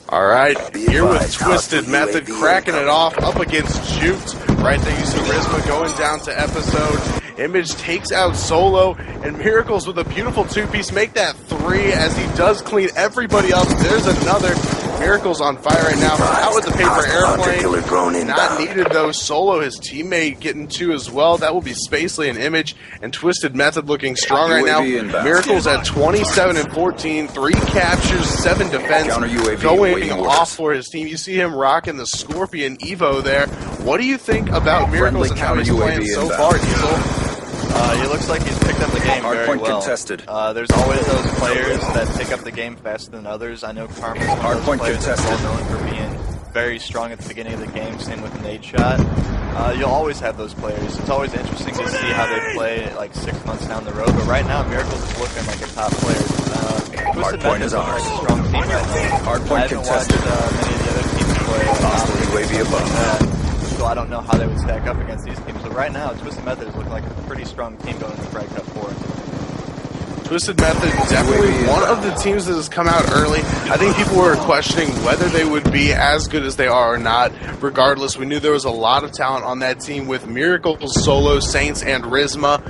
E: Alright, here with
I: advised,
E: Twisted
I: hostile
E: Method,
I: UAV
E: cracking it
I: incoming.
E: off up against Juked. Right there, you see Rizma going down to Episode. Image takes out Solo, and Miracles with a beautiful two-piece make that 3 as he does clean everybody up. There's another. Miracles on fire right now. Out with the paper airplane. Not needed though. Solo, his teammate, getting 2 as well. That will be Spacely and Image. And Twisted Method looking strong right now. Miracles at 27 and 14. 3 captures, 7 defense. Going off for his team. You see him rocking the Scorpion Evo there. What do you think about Miracles and how he's playing so far, Diesel?
B: He looks like he's picked up the game very well.
I: Contested.
B: There's always those players that pick up the game faster than others. I know Karma's one of those players that's well known for being very strong at the beginning of the game, same with Nade Shot. You'll always have those players. It's always interesting to see how they play like 6 months down the road, but right now Miracles is looking like a top player.
I: Hardpoint is ours.
B: Like a strong team right now.
I: Hardpoint contested.
B: I haven't watched many of the other teams play.
I: Hostile UAV above.
B: So I don't know how they would stack up against these teams, but right now Twisted Method is looking like a pretty strong team going into Pride Cup 4.
E: Twisted Method, definitely one of the teams that has come out early. I think people were questioning whether they would be as good as they are or not. Regardless, we knew there was a lot of talent on that team with Miracles, Solo, Saints, and Rizma.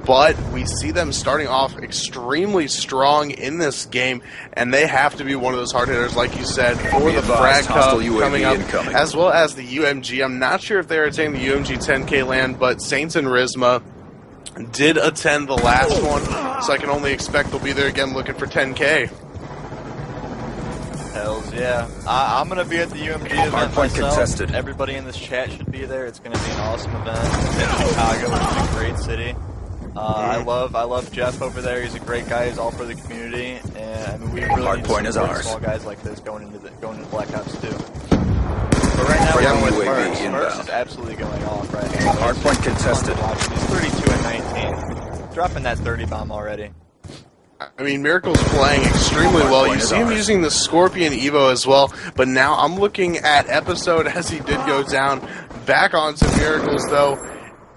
E: But we see them starting off extremely strong in this game, and they have to be one of those hard hitters, like you said, for the Frag Cup coming up, as well as the UMG. I'm not sure if they're attending the UMG 10K LAN, but Saints and Rizma did attend the last one, so I can only expect they'll be there again looking for 10K.
B: Hells yeah. I'm going to be at the UMG event myself.
I: Contested.
B: Everybody in this chat should be there. It's going to be an awesome event. It's in Chicago, which is a great city. I love Jeff over there. He's a great guy. He's all for the community, and I mean, we really need to support small guys like this going into Black Ops 2. But right now we're with Mercs. Mercs is absolutely going off right now.
I: Hardpoint contested.
B: He's 32 and 19, dropping that 30 bomb already.
E: I mean, Miracle's playing extremely well. You see him using the Scorpion Evo as well, but now I'm looking at Episode as he did go down. Back onto Miracles, though.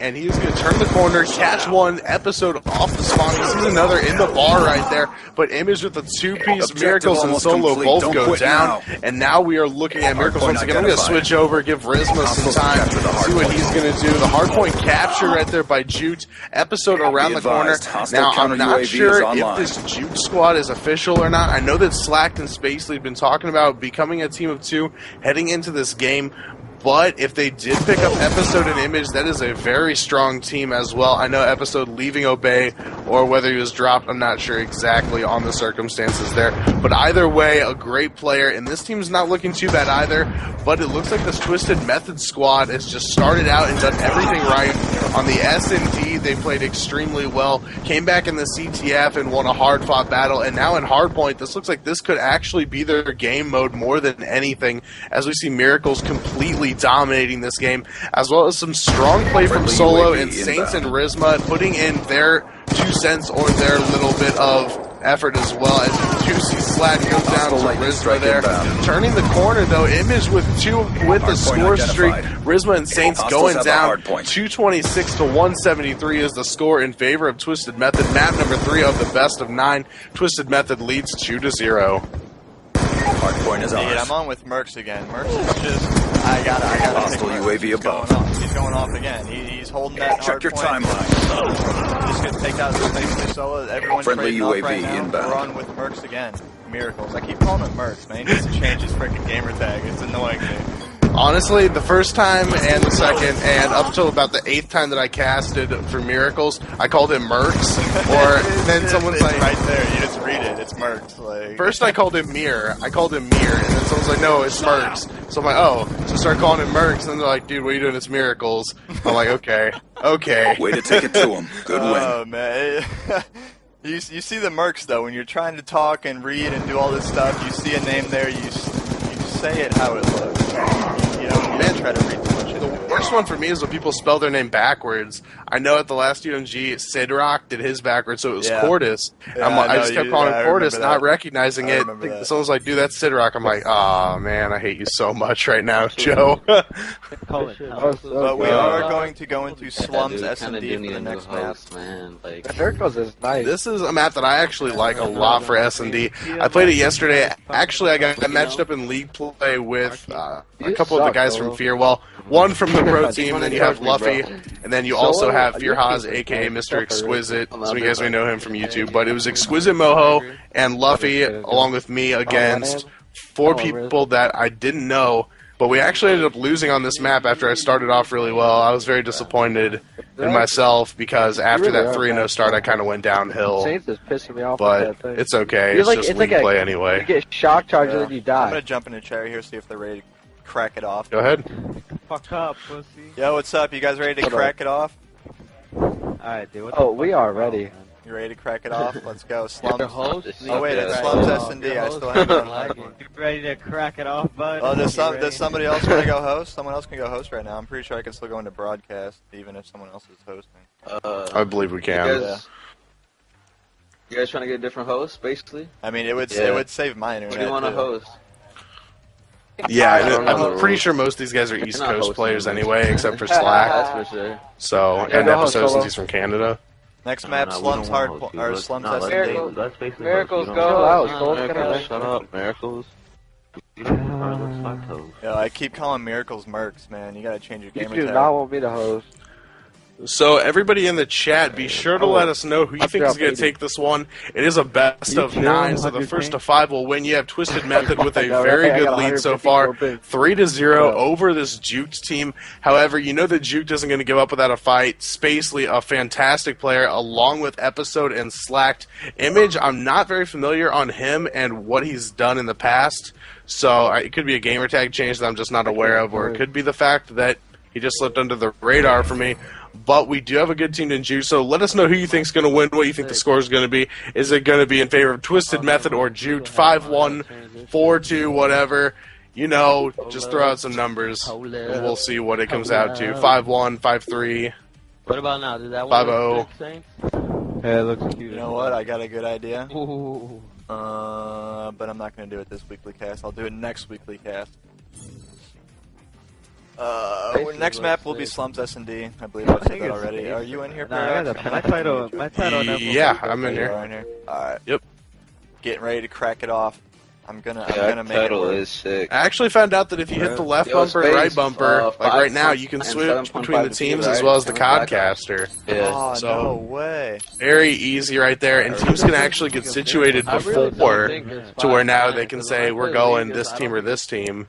E: And he's going to turn the corner, catch one, Episode off the spawn. This is another in the bar right there. But Image with the two-piece, Miracles and Solo both go down. And now we are looking at Miracles once again. I'm going to switch over, give Rizma some time, see what he's going to do. The hardpoint capture right there by Jute. Episode around the corner. Now, I'm not sure if this Jute squad is official or not. I know that Slacked and Spacely have been talking about becoming a team of 2 heading into this game. But if they did pick up Episode and Image, that is a very strong team as well. I know Episode leaving Obey, or whether he was dropped, I'm not sure exactly on the circumstances there. But either way, a great player, and this team's not looking too bad either. But it looks like this Twisted Method squad has just started out and done everything right. On the S&D, they played extremely well, came back in the CTF and won a hard-fought battle, and now in Hardpoint, this looks like this could actually be their game mode more than anything, as we see Miracles completely dominating this game, as well as some strong play from Solo and Saints and Rizma putting in their 2 cents or their little bit of effort as well, as you do see Slack go down to Rizma there. Turning the corner though, Image with 2 with the score streak. Rizma and Saints going down. 226 to 173 is the score in favor of Twisted Method. Map number 3 of the best of 9. Twisted Method leads 2-0.
I: Hardpoint is ours.
B: I'm on with Mercs again. Mercs is just, I gotta
I: hostile UAV above.
B: He's going off again. He's holding that
I: Check your
B: hard point.
I: timeline.
B: Just gonna take out the Solo. Everyone's
I: Friendly
B: trading off
I: UAV
B: right now.
I: inbound.
B: We're on with Mercs again. Miracles. I keep calling him Mercs, man. He needs to change his freaking gamer tag. It's annoying me.
E: Honestly, the first time and the second, and up until about the 8th time that I casted for Miracles, I called him Mercs. Or then someone's
B: it's
E: like,
B: right there. You just read it. It's Mercs. Like
E: first I called him Mir. And then someone's like, no, it's Mercs. So I'm like, oh. So I start calling him Mercs, and then they're like, dude, what are you doing? It's Miracles. I'm like, okay.
I: Way to take it to him. Good win.
B: Oh man. You see the Mercs though when you're trying to talk and read and do all this stuff. You see a name there. You say it how it looks. You don't try to read too much into it.
E: The worst one for me is when people spell their name backwards. I know at the last UMG, Sidrock did his backwards, so it was Cordis.
B: Yeah,
E: I just kept calling him Cordis, not recognizing it.
B: That.
E: Someone's like, dude, that's Sidrock. I'm like, oh man, I hate you so much right now, Joe.
B: But we are going to go into Slums S&D for the next map.
D: Man. Like, Miracles is nice.
E: This is a map that I actually like a lot for S&D. I played it yesterday. Actually, I matched up in league play with a couple of the guys from Fear. Well, one from the pro team, then you have Luffy, and then you also have Fear Haas, aka Mr. Exquisite. Some of you guys may know him from YouTube, but it was Exquisite Moho and Luffy, along with me, against 4 people that I didn't know. But we actually ended up losing on this map after I started off really well. I was very disappointed in myself because after that 3-0 start, I kind of went downhill.
D: Saints is pissing me off.
E: But it's okay. It's just league play anyway.
D: You get shock charges and you die.
B: I'm going to jump in a chair here, see if they're ready to crack it off.
E: Go ahead.
F: Fuck up, pussy.
B: Yo, what's up? You guys ready to crack it off?
F: Alright, dude.
D: Oh, we are ready.
B: You ready to crack it off? Let's go. Slums.
F: Host?
B: Oh wait, it's Slums S&D. I still have it on.
F: You ready to crack it off, bud?
B: Oh, does somebody else want to go host? Someone else can go host right now. I'm pretty sure I can still go into broadcast even if someone else is hosting.
E: I believe we can.
C: You guys trying to get a different host, basically?
B: I mean, it would save my internet.
C: What do you want to host?
E: Yeah, I'm pretty sure most of these guys are East Coast players anyway, except for Slack.
C: That's for sure.
E: So, and Episode since he's from Canada.
B: Next map, Slums or Slums S&D.
C: Miracles, go. Shut up, Miracles.
B: Yo, I keep calling Miracles Mercs, man. You gotta change your gamer tag.
D: You do not want me to host.
E: So everybody in the chat, be sure to let us know who you think is going to take this one. It is a best of 9, so the first of 5 will win. You have Twisted Method with a very good lead so far, 3-0 over this Juked team. However, you know that Juked isn't going to give up without a fight. Spacely, a fantastic player, along with Episode and Slacked. Image, I'm not very familiar on him and what he's done in the past, so it could be a gamer tag change that I'm just not aware of, or it could be the fact that he just slipped under the radar for me. But we do have a good team in Juked, so let us know who you think is going to win, what you think the score is going to be. Is it going to be in favor of Twisted Method or Juked? 5-1, 4-2, whatever. You know, just throw out some numbers, and we'll see what it comes out to. 5-1, 5-3.
F: What about now? Did that one
E: 5-0.
D: Yeah, it looks cute.
B: You know what? I got a good idea.
F: Ooh.
B: But I'm not going to do it this weekly cast. I'll do it next weekly cast. Next map will be Slums S&D. I believe I've said that already. Are you in here, Paradox?
F: My title.
E: Yeah, I'm in here.
B: Alright.
E: Yep.
B: Getting ready to crack it off. I'm gonna make it work.
C: Is sick.
E: I actually found out that if you hit the left bumper and right bumper, like right now, you can switch between the teams as well as the codcaster.
C: Yeah.
B: Oh,
E: So,
B: no way.
E: very easy right there, and teams can actually get situated before to where now they can say, we're going this team or this team.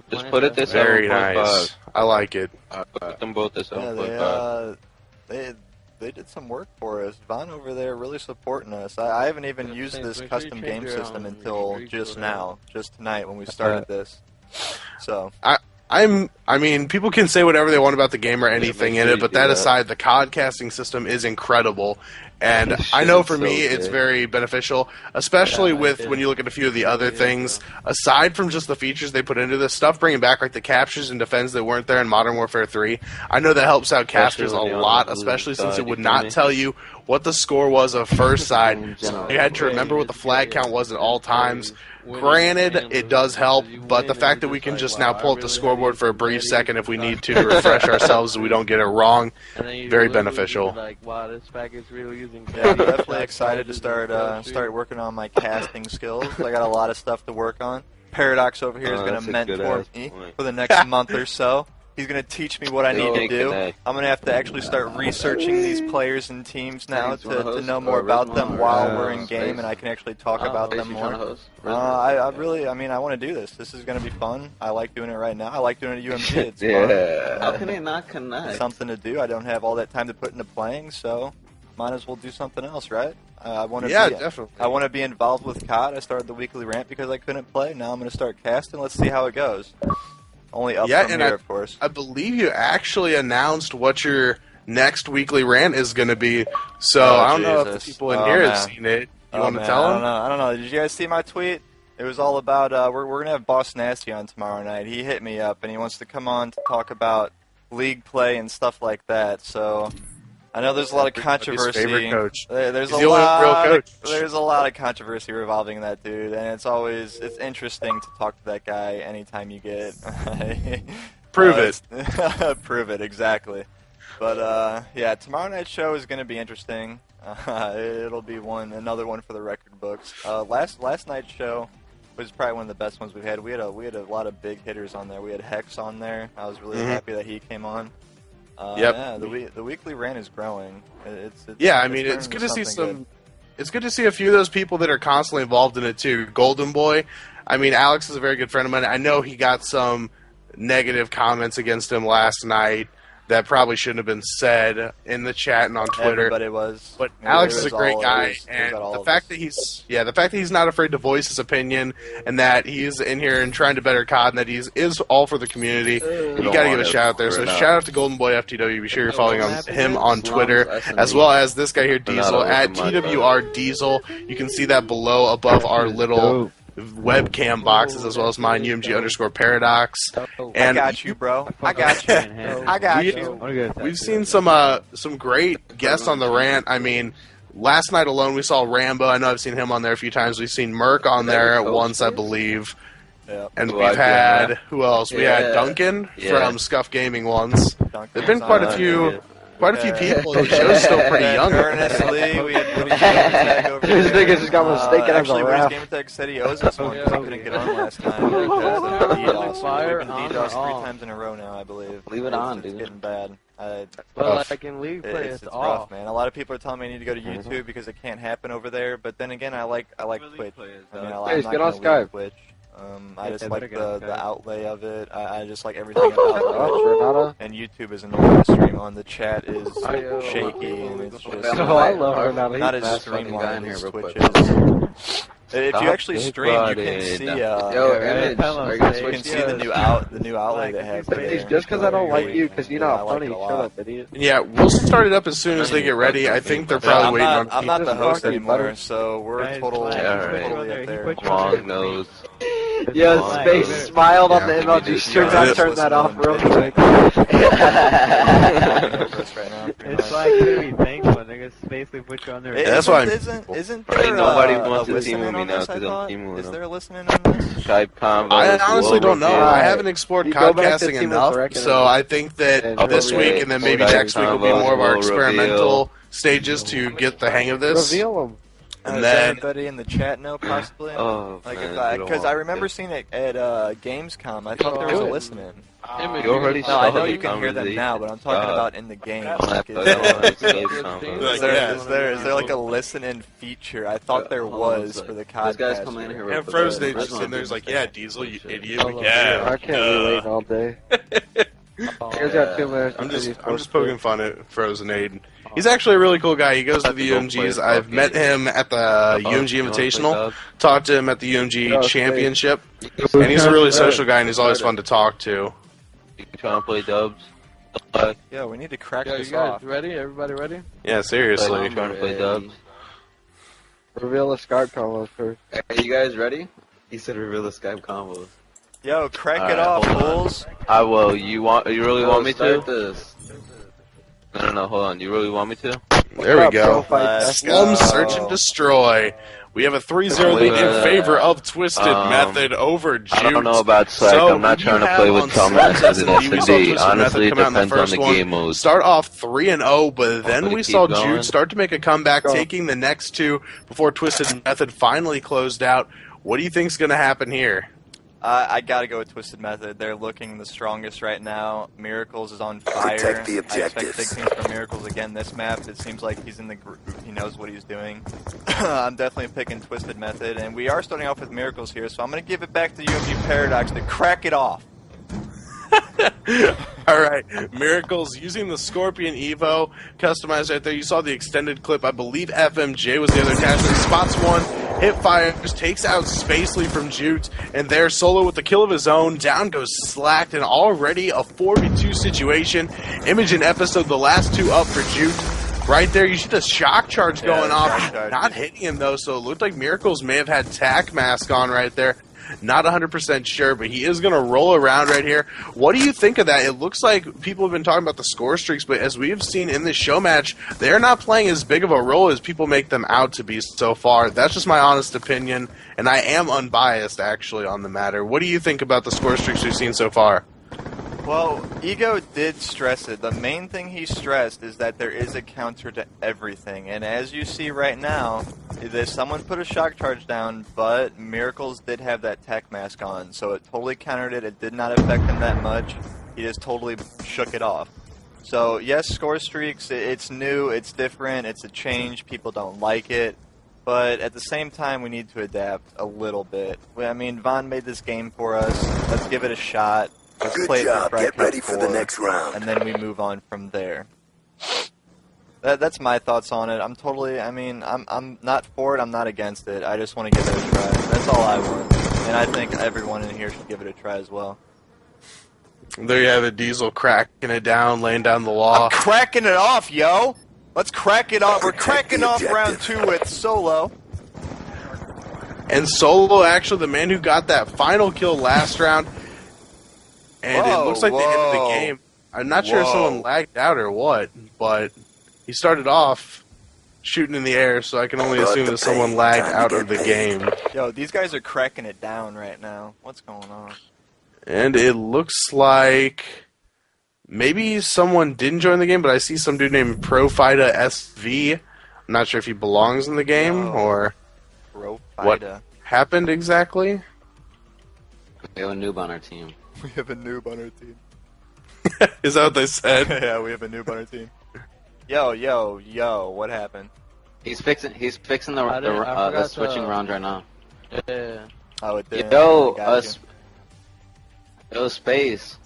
C: Just put it this
E: Very nice. I like it.
C: Put them both at
B: Yeah,
C: 7.5.
B: they did some work for us. Vaughn over there really supporting us. I haven't even used this custom game system until just now, just tonight when we started this. So
E: I mean, people can say whatever they want about the game or anything in it, but that aside, the codcasting system is incredible. And I know for me, it's very beneficial, especially with when you look at a few of the other things. Aside from just the features they put into this stuff, bringing back like the captures and defense that weren't there in Modern Warfare 3, I know that helps out casters a lot, especially since it would not tell you what the score was of first side. So you had to remember what the flag count was at all times. Granted, it does help, but the fact that we can just now pull up the scoreboard for a brief second if we need to refresh ourselves so we don't get it wrong, very beneficial.
F: Like, wow, this package really using.
B: yeah, I'm definitely excited to start working on my casting skills. I got a lot of stuff to work on. Paradox over here is going to mentor me for the next month or so. He's going to teach me what I need to do. I'm going to have to actually start researching these players and teams now to know more about them while we're in game, and I can actually talk about them more. I want to do this. This is going to be fun. I like doing it right now. I like doing it at UMG. It's fun.
C: How can they not connect?
B: It's something to do. I don't have all that time to put into playing, so might as well do something else, right? I want to
E: definitely.
B: I want to be involved with COD. I started the Weekly Rant because I couldn't play. Now I'm going to start casting. Let's see how it goes. Only up from here, of course.
E: I believe you actually announced what your next Weekly Rant is going to be. So I don't know if the people in here have seen it. You want to tell them?
B: I don't know. Did you guys see my tweet? It was all about we're going to have Boss Nasty on tomorrow night. He hit me up, and he wants to come on to talk about league play and stuff like that. So I know there's a lot of controversy.
E: His favorite coach.
B: There's a lot of controversy revolving that dude, and it's interesting to talk to that guy anytime you get.
E: Prove it.
B: Prove it, exactly. But yeah, tomorrow night's show is going to be interesting. It'll be another one for the record books. Last night's show was probably one of the best ones we've had. We had a lot of big hitters on there. We had Hex on there. I was really happy that he came on. Yeah, the Weekly Rant is growing. It's
E: good to see some. It's good to see a few of those people that are constantly involved in it too. Golden Boy, I mean, Alex is a very good friend of mine. I know he got some negative comments against him last night that probably shouldn't have been said in the chat and on Twitter.
B: Everybody was.
E: But Alex is a great guy, and the fact that he's not afraid to voice his opinion, and that he's in here and trying to better COD, and that he is all for the community, you got to give a shout out there. So shout out to Golden Boy FTW. Be sure you're following him on Twitter, as well as this guy here, Diesel, at TWR Diesel. You can see that below above our little webcam boxes, as well as mine, UMG_Paradox.
B: And I got you, bro. I got you. I got you.
E: We've seen some great guests on the Rant. I mean, last night alone we saw Rambo. I know I've seen him on there a few times. We've seen Merc on there once, I believe. Yep. And we've had who else? We had Duncan from Scuff Gaming once. There've been quite a few people. The show's still pretty young.
B: Earnestly, we had Gamertag over
D: This
B: there.
D: nigga just got mistaken as a
B: Actually,
D: rap.
B: Gamertag said he owes us one because he couldn't get on last time. We've been DDoS 3 times in a row now, I believe.
C: Leave it on,
B: It's
C: dude.
B: getting bad.
F: But like in league play,
B: it's
F: it's
B: rough,
F: off.
B: man. A lot of people are telling me I need to go to YouTube because it can't happen over there. But then again, I like Twitch. I'm not
D: Guys, get on
B: gonna leave
D: Skype.
B: Twitch. I just like the outlay of it. I just like everything about Twitch. And YouTube is annoying to stream on. The chat is shaky, and it's just
D: I love Renata.
B: not as streamlined as Twitch is. If you actually stream, you can see. You can see the new outlet they have.
D: It's just because I don't like you, because you're not funny. Shut up, idiot.
E: Yeah, we'll start it up as soon as they get ready. I think they're probably waiting on.
B: I'm not the host anymore, so we're totally up there.
C: Long nose.
D: Yeah, Space smiled on the MLG stream. I turned that off real quick.
F: It's like really thankful. Niggas basically put you on there.
E: That's why.
B: Isn't
C: Right,
B: there
C: nobody
B: a
C: wants to team
B: listening
C: with me
B: on
C: now
B: this, I
C: because I'm
B: thought?
C: teaming with
B: Is
C: them.
B: there a listening on this?
C: Skype combos.
E: I honestly don't know. I haven't explored
D: You go back to
E: podcasting
D: Team with
E: enough,
D: Reckon
E: so I think that this week and then maybe next week will be more of our experimental stages to get the hang of this.
D: Reveal them.
E: And
B: Does
E: then
B: everybody in the chat know possibly?
C: man,
B: Because I remember seeing it at Gamescom. I thought there was a listening.
C: You already
B: No, I know
C: saw
B: you
C: the
B: can hear them
C: conversation.
B: now, but I'm talking about in the game. Like, is
E: Like,
B: there like a listen-in feature? I thought there was for the
C: Those guys
B: podcast.
C: come in here.
E: and Frozen Age just sitting there's like, yeah, Diesel, you idiot.
D: I can't be waiting all day. You guys got 2 minutes.
E: I'm just poking fun at Frozen Aid. He's actually a really cool guy. He goes to the UMGs. I've met him at the UMG Invitational, talked to him at the UMG Championship, and he's a really social guy, and he's always fun to talk to.
C: You trying to play dubs?
B: Yeah, we need to crack
F: Yo,
B: this
F: you guys
B: off.
F: ready? Everybody ready?
E: Yeah, seriously.
C: You trying to play dubs?
D: Reveal the Skype combos first.
C: Are you guys ready? He said reveal the Skype combos.
B: Yo, crack it
C: Alright,
B: off,
C: hold on.
B: fools.
C: I will. You really want me to?
J: This.
C: No, hold on. You really want me to?
E: There we go.
B: Let's
E: Slum
B: go.
E: Search and Destroy. We have a 3-0 lead in favor of Twisted Method over Juked.
C: I don't know about Psych.
E: So
C: I'm not
E: you
C: trying to
E: have
C: play
E: on
C: with Tom
E: Slums
C: Masters and
E: S&D, we saw
C: S&D.
E: Twisted
C: Honestly, it
E: Method come out in the
C: depends on
E: first
C: the
E: one.
C: game mode.
E: Start off 3-0, but then
C: Hopefully
E: we
C: keep
E: saw
C: going.
E: Jude start to make a comeback, taking the next 2 before Twisted Method finally closed out. What do you think's going to happen here?
B: I gotta go with Twisted Method. They're looking the strongest right now. Miracles is on fire.
I: Protect the
B: I expect big
I: objectives.
B: things from Miracles again this map. It seems like he's in the group. He knows what he's doing. I'm definitely picking Twisted Method, and we are starting off with Miracles here, so I'm gonna give it back to UMG Paradox to crack it off.
E: Alright, Miracles using the Scorpion Evo, customized right there. You saw the extended clip. I believe FMJ was the other caster. Spots one, hip fires, takes out Spacely from Juked, and there Solo with the kill of his own. Down goes Slacked, and already a 4v2 situation. Image and Episode, the last two up for Juked. Right there, you see the shock charge going off. Not hitting him, though, so it looked like Miracles may have had Tac Mask on right there. Not 100% sure, but he is going to roll around right here. What do you think of that? It looks like people have been talking about the score streaks, but as we have seen in this show match, they're not playing as big of a role as people make them out to be so far. That's just my honest opinion, and I am unbiased, actually, on the matter. What do you think about the score streaks we've seen so far?
B: Well, Ego did stress it. The main thing he stressed is that there is a counter to everything. And as you see right now, someone put a shock charge down, but Miracles did have that tech mask on. So it totally countered it. It did not affect him that much. He just totally shook it off. So yes, score streaks, it's new, it's different, it's a change. People don't like it. But at the same time, we need to adapt a little bit. I mean, Vaughn made this game for us. Let's give it a shot. Let's
I: Good
B: play
I: job.
B: it
I: Get ready for the next round.
B: and then we move on from there. That's my thoughts on it. I'm totally, I mean, I'm not for it, I'm not against it. I just want to give it a try. That's all I want. And I think everyone in here should give it a try as well.
E: There you have it, Diesel cracking it down, laying down the law.
B: I'm cracking it off, yo! Let's crack it off. We're cracking off round 2 with Solo.
E: And Solo, actually, the man who got that final kill last round. And it looks like the end of the game. I'm not sure if someone lagged out or what, but he started off shooting in the air, so I can only assume that someone lagged out of the game.
B: Yo, these guys are cracking it down right now. What's going on?
E: And it looks like maybe someone didn't join the game, but I see some dude named Profida SV. I'm not sure if he belongs in the game or what happened exactly.
J: We have a noob on our team.
B: We have a noob on our team.
E: Is that what they said?
B: Yeah, we have a noob on our team. Yo, what happened?
J: He's fixing the switching round right now.
F: Yeah.
B: Oh, it did.
J: Yo, Space.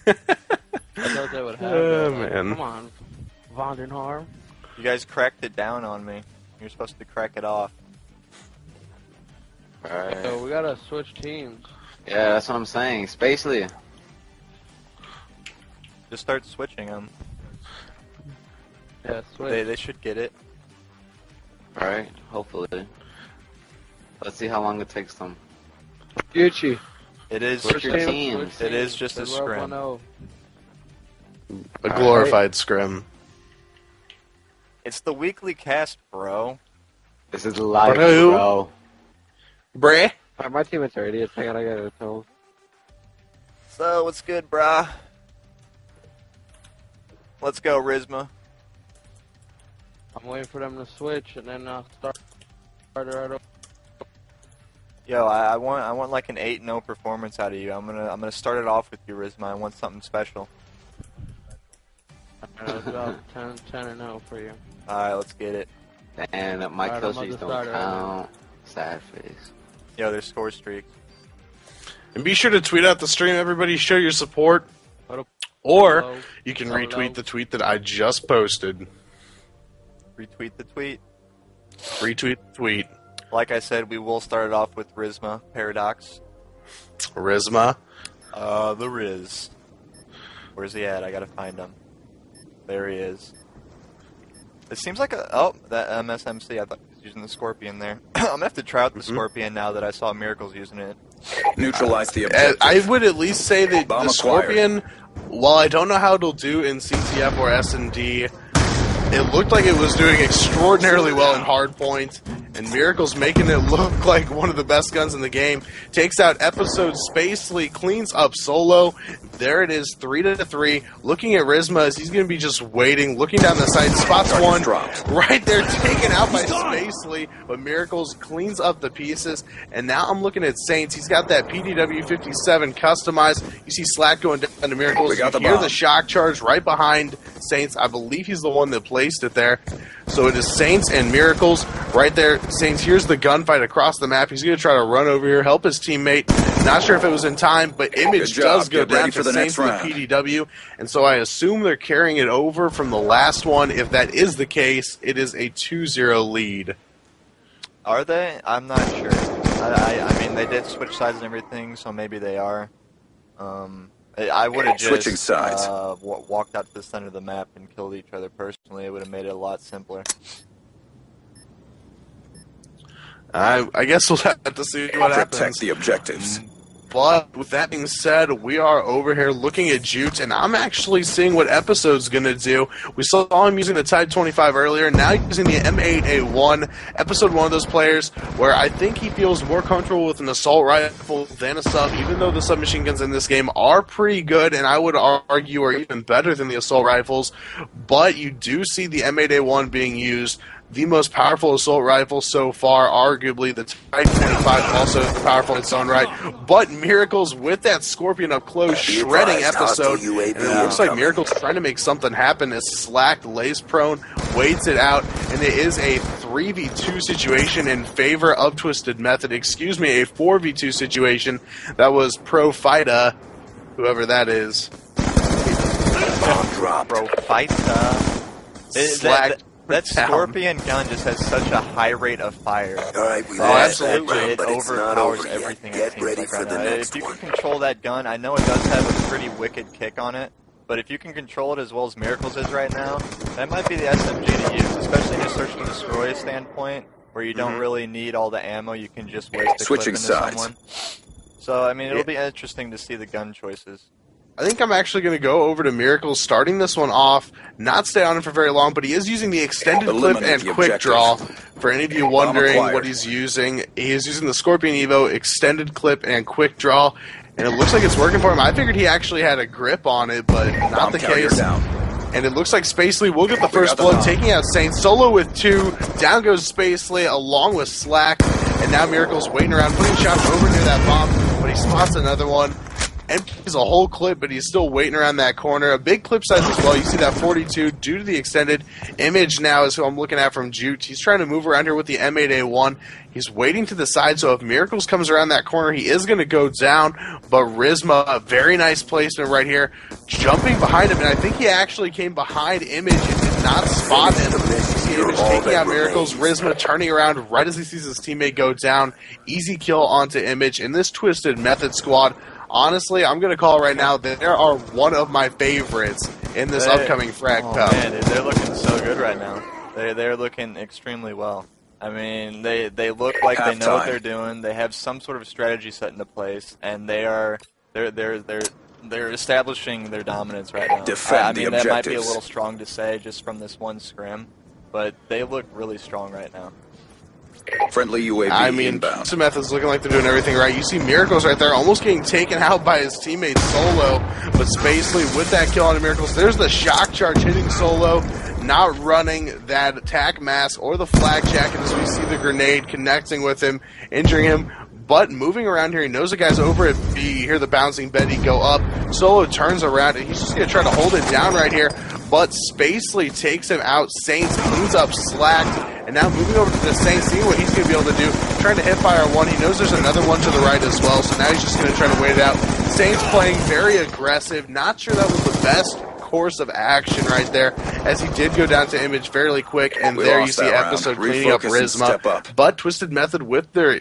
F: I thought they would have
E: Oh,
F: that.
E: man.
F: Come on, Vondenharm.
B: You guys cracked it down on me. You're supposed to crack it off.
J: Alright.
F: So we gotta switch teams.
J: Yeah, that's what I'm saying. Spacely.
B: Just start switching them.
F: Yeah, switch.
B: They should get it.
J: Alright, hopefully. Let's see how long it takes them.
D: Gucci.
B: It is.
J: Switch your teams.
B: It is just a scrim.
E: A glorified scrim.
B: It's the weekly cast, bro.
J: This is live, bro.
E: Bruh.
D: Alright, my teammates are idiots. I gotta tell them.
B: So, what's good, brah? Let's go, Rizma.
F: I'm waiting for them to switch, and then I'll start it right over.
B: Yo, I want like an 8-0 performance out of you. I'm gonna start it off with you, Rizma. I want something special.
F: It's about 10-0 for you.
J: Alright, let's get it. And my kill streaks don't count. Sad face.
B: Yo, there's score streaks.
E: And be sure to tweet out the stream, everybody. Show your support. Or you can retweet the tweet that I just posted.
B: Retweet the tweet.
E: Retweet the tweet.
B: Like I said, we will start it off with Rizma Paradox.
E: Rizma?
B: The Riz. Where's he at? I gotta find him. There he is. It seems like that MSMC, I thought he was using the Scorpion there. I'm gonna have to try out the Scorpion now that I saw Miracles using it.
I: Neutralize the objective.
E: I would at least say that the Scorpion, while I don't know how it'll do in CTF or S&D, it looked like it was doing extraordinarily well in hardpoint. and Miracle's making it look like one of the best guns in the game. Takes out Episode Spacely, cleans up Solo. There it is, 3-3. Looking at Rizma as he's going to be just waiting, looking down the sight, spots one right there, taken out by Spacely, but Miracles cleans up the pieces. And now I'm looking at Saints. He's got that PDW 57 customized. You see Slack going down to Miracles. You hear the shock charge right behind Saints. I believe he's the one that placed it there. So it is Saints and Miracles right there. Saints, here's the gunfight across the map. He's going to try to run over here, help his teammate. Not sure if it was in time, but Image does go down to Saints with PDW. And so I assume they're carrying it over from the last one. If that is the case, it is a 2-0 lead.
B: Are they? I'm not sure. I mean, they did switch sides and everything, so maybe they are. I would have just walked out to the center of the map and killed each other personally. It would have made it a lot simpler.
E: I guess we'll have to see what happens.
I: Protect the objectives.
E: But with that being said, we are over here looking at Juked, and I'm actually seeing what Episode's going to do. We saw him using the Type 25 earlier, now using the M8A1. Episode, one of those players where I think he feels more comfortable with an assault rifle than a sub, even though the submachine guns in this game are pretty good, and I would argue are even better than the assault rifles. But you do see the M8A1 being used. The most powerful assault rifle so far, arguably the Type 25, also powerful in its own right. But Miracles with that Scorpion up close, shredding Episode. And it looks like Miracles trying to make something happen as Slack lays prone, waits it out, and it is a 3v2 situation in favor of Twisted Method. Excuse me, a 4v2 situation. That was Pro Fighta, whoever that is.
B: Pro Fighta.
E: Slack.
B: That Scorpion gun just has such a high rate of fire.
I: Alright, we
E: absolutely.
B: It overpowers everything. Get ready for the next one. If you can control that gun, I know it does have a pretty wicked kick on it, but if you can control it as well as Miracles is right now, that might be the SMG to use, especially in a search and destroy standpoint, where you don't really need all the ammo, you can just waste the clip into someone. So, I mean, it'll be interesting to see the gun choices.
E: I think I'm actually going to go over to Miracles, starting this one off, not stay on him for very long, but he is using the extended clip and quick draw. For any of you wondering what he's using, he is using the Scorpion Evo, extended clip and quick draw, and it looks like it's working for him. I figured he actually had a grip on it, but not the case. And it looks like Spacely will get the first blood, taking out Saints. Solo with 2, down goes Spacely along with Slack, and now Miracles waiting around, putting shots over near that bomb, but he spots another one. Empties a whole clip, but he's still waiting around that corner. A big clip size as well. You see that 42 due to the extended. Image now is who I'm looking at from Juked. He's trying to move around here with the M8A1. He's waiting to the side, so if Miracles comes around that corner, he is going to go down. But Rizma, a very nice placement right here, jumping behind him, and I think he actually came behind Image and did not spot him. You see Image taking out Miracles, Rizma turning around right as he sees his teammate go down. Easy kill onto Image in this Twisted Method squad. Honestly, I'm going to call right now that they are one of my favorites in this upcoming Frag Cup.
B: Man, they're looking so good right now. They're looking extremely well. I mean, they look like they know what they're doing. They have some sort of strategy set into place, and they're establishing their dominance right now. I mean, that might be a little strong to say just from this one scrim, but they look really strong right now.
I: Friendly UAV inbound.
E: Twisted Method's looking like they're doing everything right. You see Miracles right there, almost getting taken out by his teammate Solo, but Spacely with that kill on Miracles. There's the shock charge hitting Solo, not running that attack mask or the flak jacket as we see the grenade connecting with him, injuring him. But moving around here, he knows the guy's over at B. You hear the bouncing Betty go up. Solo turns around, and he's just going to try to hold it down right here. But Spacely takes him out. Saints cleans up Slack. And now moving over to the Saints, seeing what he's going to be able to do. Trying to hit fire one. He knows there's another one to the right as well. So now he's just going to try to wait it out. Saints playing very aggressive. Not sure that was the best course of action right there, as he did go down to Image fairly quick, and there you see Episode cleaning up Rizma. But Twisted Method with their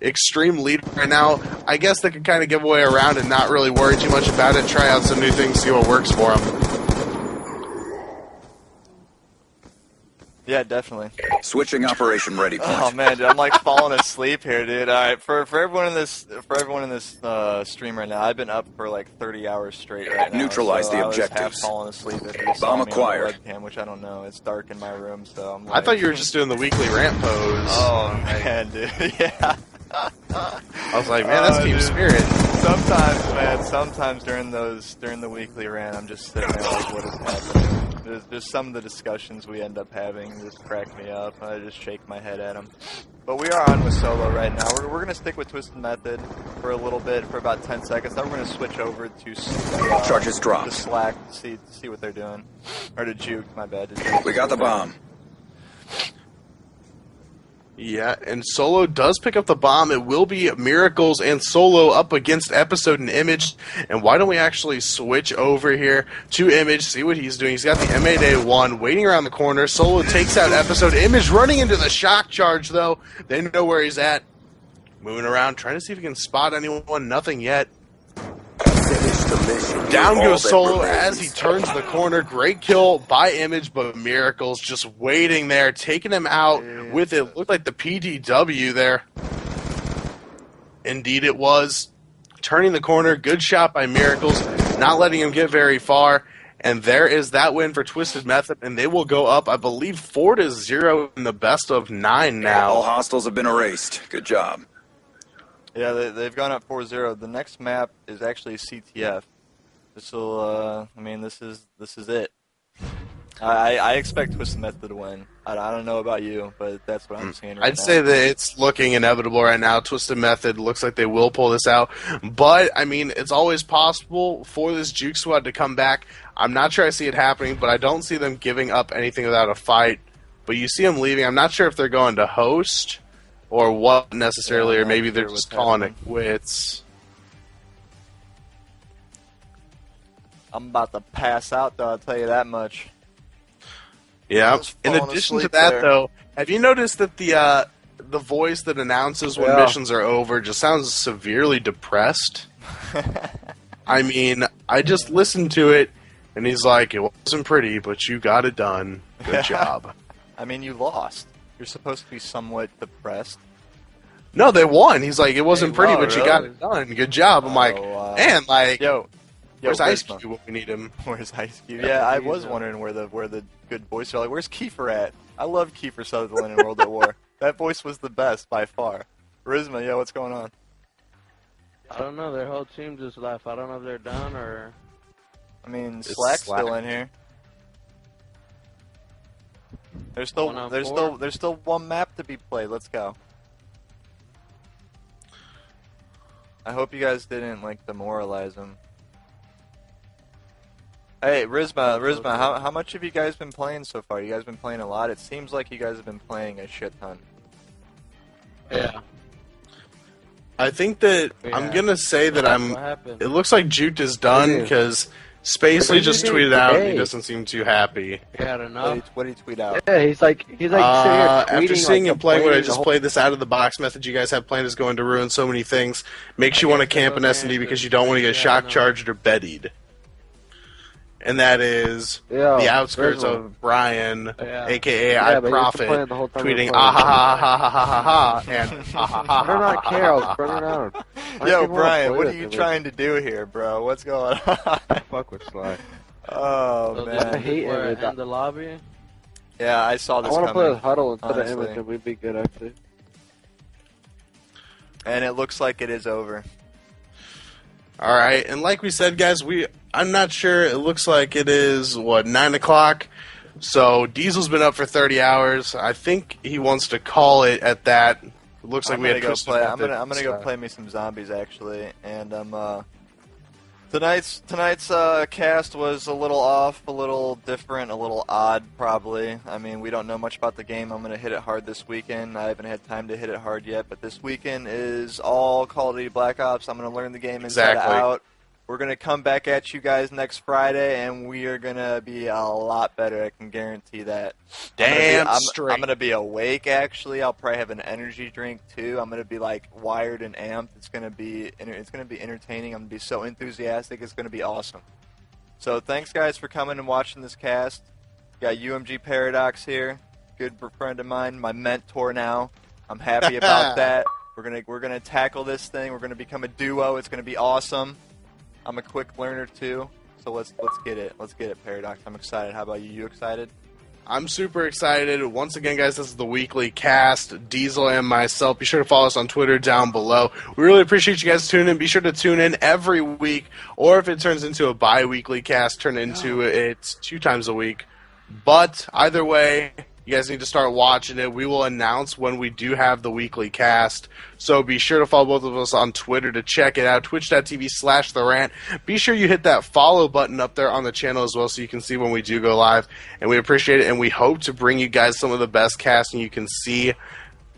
E: extreme lead right now, I guess they can kind of give away around and not really worry too much about it, try out some new things, see what works for them.
B: Yeah, definitely.
I: Switching operation ready point.
B: Oh man, dude, I'm like falling asleep here, dude. All right, for everyone in this stream right now, I've been up for like 30 hours straight right now.
I: Neutralize
B: so
I: the
B: I was half
I: objectives.
B: falling asleep if you saw
I: Bomb
B: me on
I: acquired.
B: the webcam, which I don't know. It's dark in my room, so I'm like...
E: I thought you were just doing the weekly rant pose.
B: Oh man, dude, yeah.
E: I was like, man, that's team
B: dude.
E: spirit.
B: Sometimes, man, sometimes during the weekly rant, I'm just sitting there like, what is happening? There's some of the discussions we end up having just crack me up. I just shake my head at them. But we are on with solo right now. We're going to stick with Twisted Method for a little bit, for about 10 seconds. Then we're going to switch over to
I: Charges dropped.
B: to Slack to see what they're doing. Or to Juked, my bad. To Juked.
I: We got the bomb.
E: Yeah, and Solo does pick up the bomb. It will be Miracles and Solo up against Episode and Image. And why don't we actually switch over here to Image, see what he's doing. He's got the M8A1 waiting around the corner. Solo takes out Episode. Image running into the shock charge, though. They know where he's at. Moving around, trying to see if he can spot anyone. Nothing yet. Down goes Solo as he turns the corner. Great kill by Image, but Miracles just waiting there, taking him out with it. Looked like the PDW there. Indeed it was. Turning the corner. Good shot by Miracles. Not letting him get very far. And there is that win for Twisted Method, and they will go up, I believe, 4-0 in the best of 9 now.
I: All hostiles have been erased. Good job.
B: Yeah, they've gone up 4-0. The next map is actually CTF. This will, I mean, this is it. I expect Twisted Method to win. I don't know about you, but that's what I'm seeing right now.
E: I'd say that it's looking inevitable right now. Twisted Method looks like they will pull this out. But, I mean, it's always possible for this Juke squad to come back. I'm not sure I see it happening, but I don't see them giving up anything without a fight. But you see them leaving. I'm not sure if they're going to host or what necessarily, or maybe they're just calling it quits.
B: I'm about to pass out, though, I'll tell you that much.
E: Yeah. In addition to that, though, have you noticed that the voice that announces when missions are over just sounds severely depressed? I mean, I just listened to it, and he's like, it wasn't pretty, but you got it done. Good job.
B: I mean, you lost. You're supposed to be somewhat depressed.
E: No, they won. He's like, it wasn't pretty, but
B: really?
E: you got it done. Good job. I'm like, man, like,
B: yo,
E: where's Ice Cube when we need him?
B: Where's Ice Cube? Yeah, I was wondering where the good voice are. Like, where's Kiefer at? I love Kiefer Sutherland in World at War. That voice was the best by far. Rizma, yeah, what's going on?
F: I don't know. Their whole team just left. I don't know if they're done or.
B: I mean, Slack's still in here. There's still one map to be played. Let's go. I hope you guys didn't like demoralize him. Hey, Rizma, how much have you guys been playing so far? You guys been playing a lot? It seems like you guys have been playing a shit ton.
F: Yeah.
E: I think that I'm gonna say that it looks like Juked is done because Spacely just tweeted out and he doesn't seem too happy.
F: Yeah, I don't know.
B: What did he tweet out?
D: Yeah, he's like sitting here tweeting,
E: after seeing
D: like,
E: and playing what I
D: the
E: just
D: whole-
E: played, this out of the box method you guys have planned is going to ruin so many things. Makes you want to camp in S&D because you don't want to get shock charged or bettied. And that is the outskirts of Brian, aka I Prophet, tweeting ah ha ha ha ha ha ha ha and ha ha ha.
D: I do not care. I was running around.
B: Yo, Brian, what are you trying to do here, bro? What's going on?
D: Fuck with Sly.
B: Oh man,
D: I hate Image.
F: In the lobby.
B: Yeah, I saw this.
D: I want to
B: coming,
D: play with Huddle instead
B: honestly.
D: of Image, and we'd be good actually.
B: And it looks like it is over.
E: All right, and like we said, guys, I'm not sure. It looks like it is 9 o'clock. So Diesel's been up for 30 hours. I think he wants to call it at that. It looks like we had
B: go play. I'm gonna go play me some zombies actually, and tonight's cast was a little off, a little different, a little odd probably. I mean, we don't know much about the game. I'm gonna hit it hard this weekend. I haven't had time to hit it hard yet, but this weekend is all Call of Duty Black Ops. I'm gonna learn the game inside out. We're going to come back at you guys next Friday, and we are going to be a lot better. I can guarantee that.
E: Damn
B: straight. I'm going to be awake, actually. I'll probably have an energy drink, too. I'm going to be, like, wired and amped. It's going to be entertaining. I'm going to be so enthusiastic. It's going to be awesome. So thanks, guys, for coming and watching this cast. Got UMG Paradox here. good friend of mine, my mentor now. I'm happy about that. We're gonna tackle this thing. We're gonna become a duo. It's gonna be awesome. I'm a quick learner too, so let's get it. Let's get it, Paradox. I'm excited. How about you? You excited?
E: I'm super excited. Once again, guys, this is the Weekly Cast, Diesel and myself. Be sure to follow us on Twitter down below. We really appreciate you guys tuning in. Be sure to tune in every week, or if it turns into a bi-weekly cast, turn into it 2 times a week. But either way, you guys need to start watching it. We will announce when we do have the Weekly Cast. So be sure to follow both of us on Twitter to check it out, twitch.tv/therant. Be sure you hit that follow button up there on the channel as well so you can see when we do go live. And we appreciate it, and we hope to bring you guys some of the best casting you can see,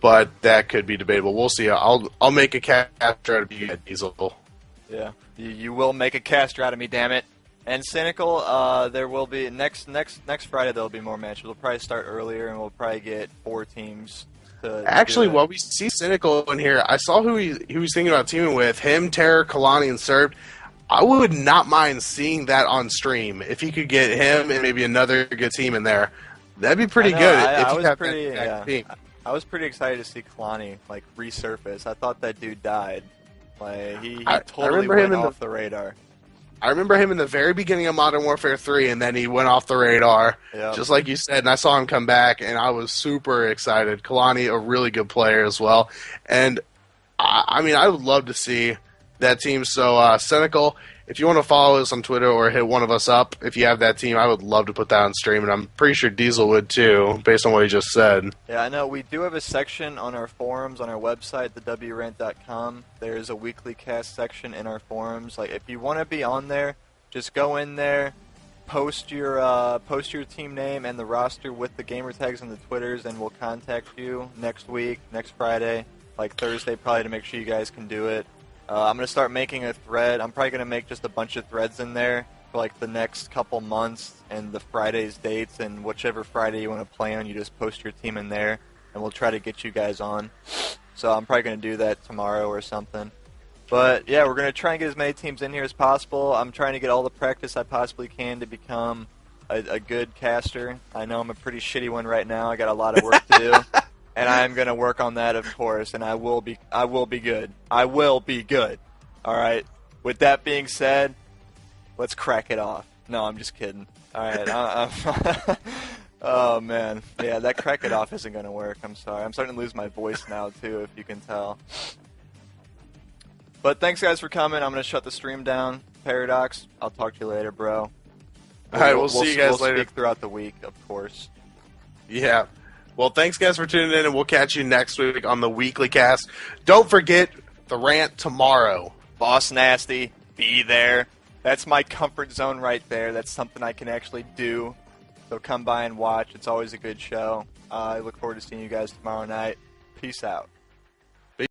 E: but that could be debatable. We'll see. I'll make a caster out of you, Diesel.
B: Yeah, you will make a caster out of me, damn it. And Cynical, there will be next Friday. There'll be more matches. We'll probably start earlier, and we'll probably get 4 teams.
E: Actually, while we see Cynical in here, I saw who he was thinking about teaming with. Him, Terror, Kalani, and Served. I would not mind seeing that on stream if he could get him and maybe another good team in there. That'd be pretty good.
B: I was pretty excited to see Kalani like resurface. I thought that dude died. Like he totally went off the radar.
E: I remember him in the very beginning of Modern Warfare 3, and then he went off the radar, just like you said, and I saw him come back, and I was super excited. Kalani, a really good player as well, and I mean, I would love to see that team. So, Cynical, if you want to follow us on Twitter or hit one of us up, if you have that team, I would love to put that on stream, and I'm pretty sure Diesel would too, based on what he just said.
B: Yeah, I know. We do have a section on our forums, on our website, thewrant.com. There's a Weekly Cast section in our forums. Like, if you want to be on there, just go in there, post your team name and the roster with the gamer tags and the Twitters, and we'll contact you next week, next Friday, like Thursday probably, to make sure you guys can do it. I'm going to start making a thread. I'm probably going to make just a bunch of threads in there for like the next couple months and the Friday's dates, and whichever Friday you want to play on, you just post your team in there, and we'll try to get you guys on. So I'm probably going to do that tomorrow or something. But yeah, we're going to try and get as many teams in here as possible. I'm trying to get all the practice I possibly can to become a good caster. I know I'm a pretty shitty one right now. I got a lot of work to do. And I'm going to work on that, of course, and I will be good. I will be good. All right. With that being said, let's crack it off. No, I'm just kidding. All right. Oh, man. Yeah, that crack it off isn't going to work. I'm sorry. I'm starting to lose my voice now, too, if you can tell. But thanks, guys, for coming. I'm going to shut the stream down. Paradox, I'll talk to you later, bro.
E: All right, we'll see you guys later.
B: We'll speak throughout the week, of course.
E: Yeah. Well, thanks, guys, for tuning in, and we'll catch you next week on the Weekly Cast. Don't forget the rant tomorrow.
B: Boss Nasty, be there. That's my comfort zone right there. That's something I can actually do. So come by and watch. It's always a good show. I look forward to seeing you guys tomorrow night. Peace out.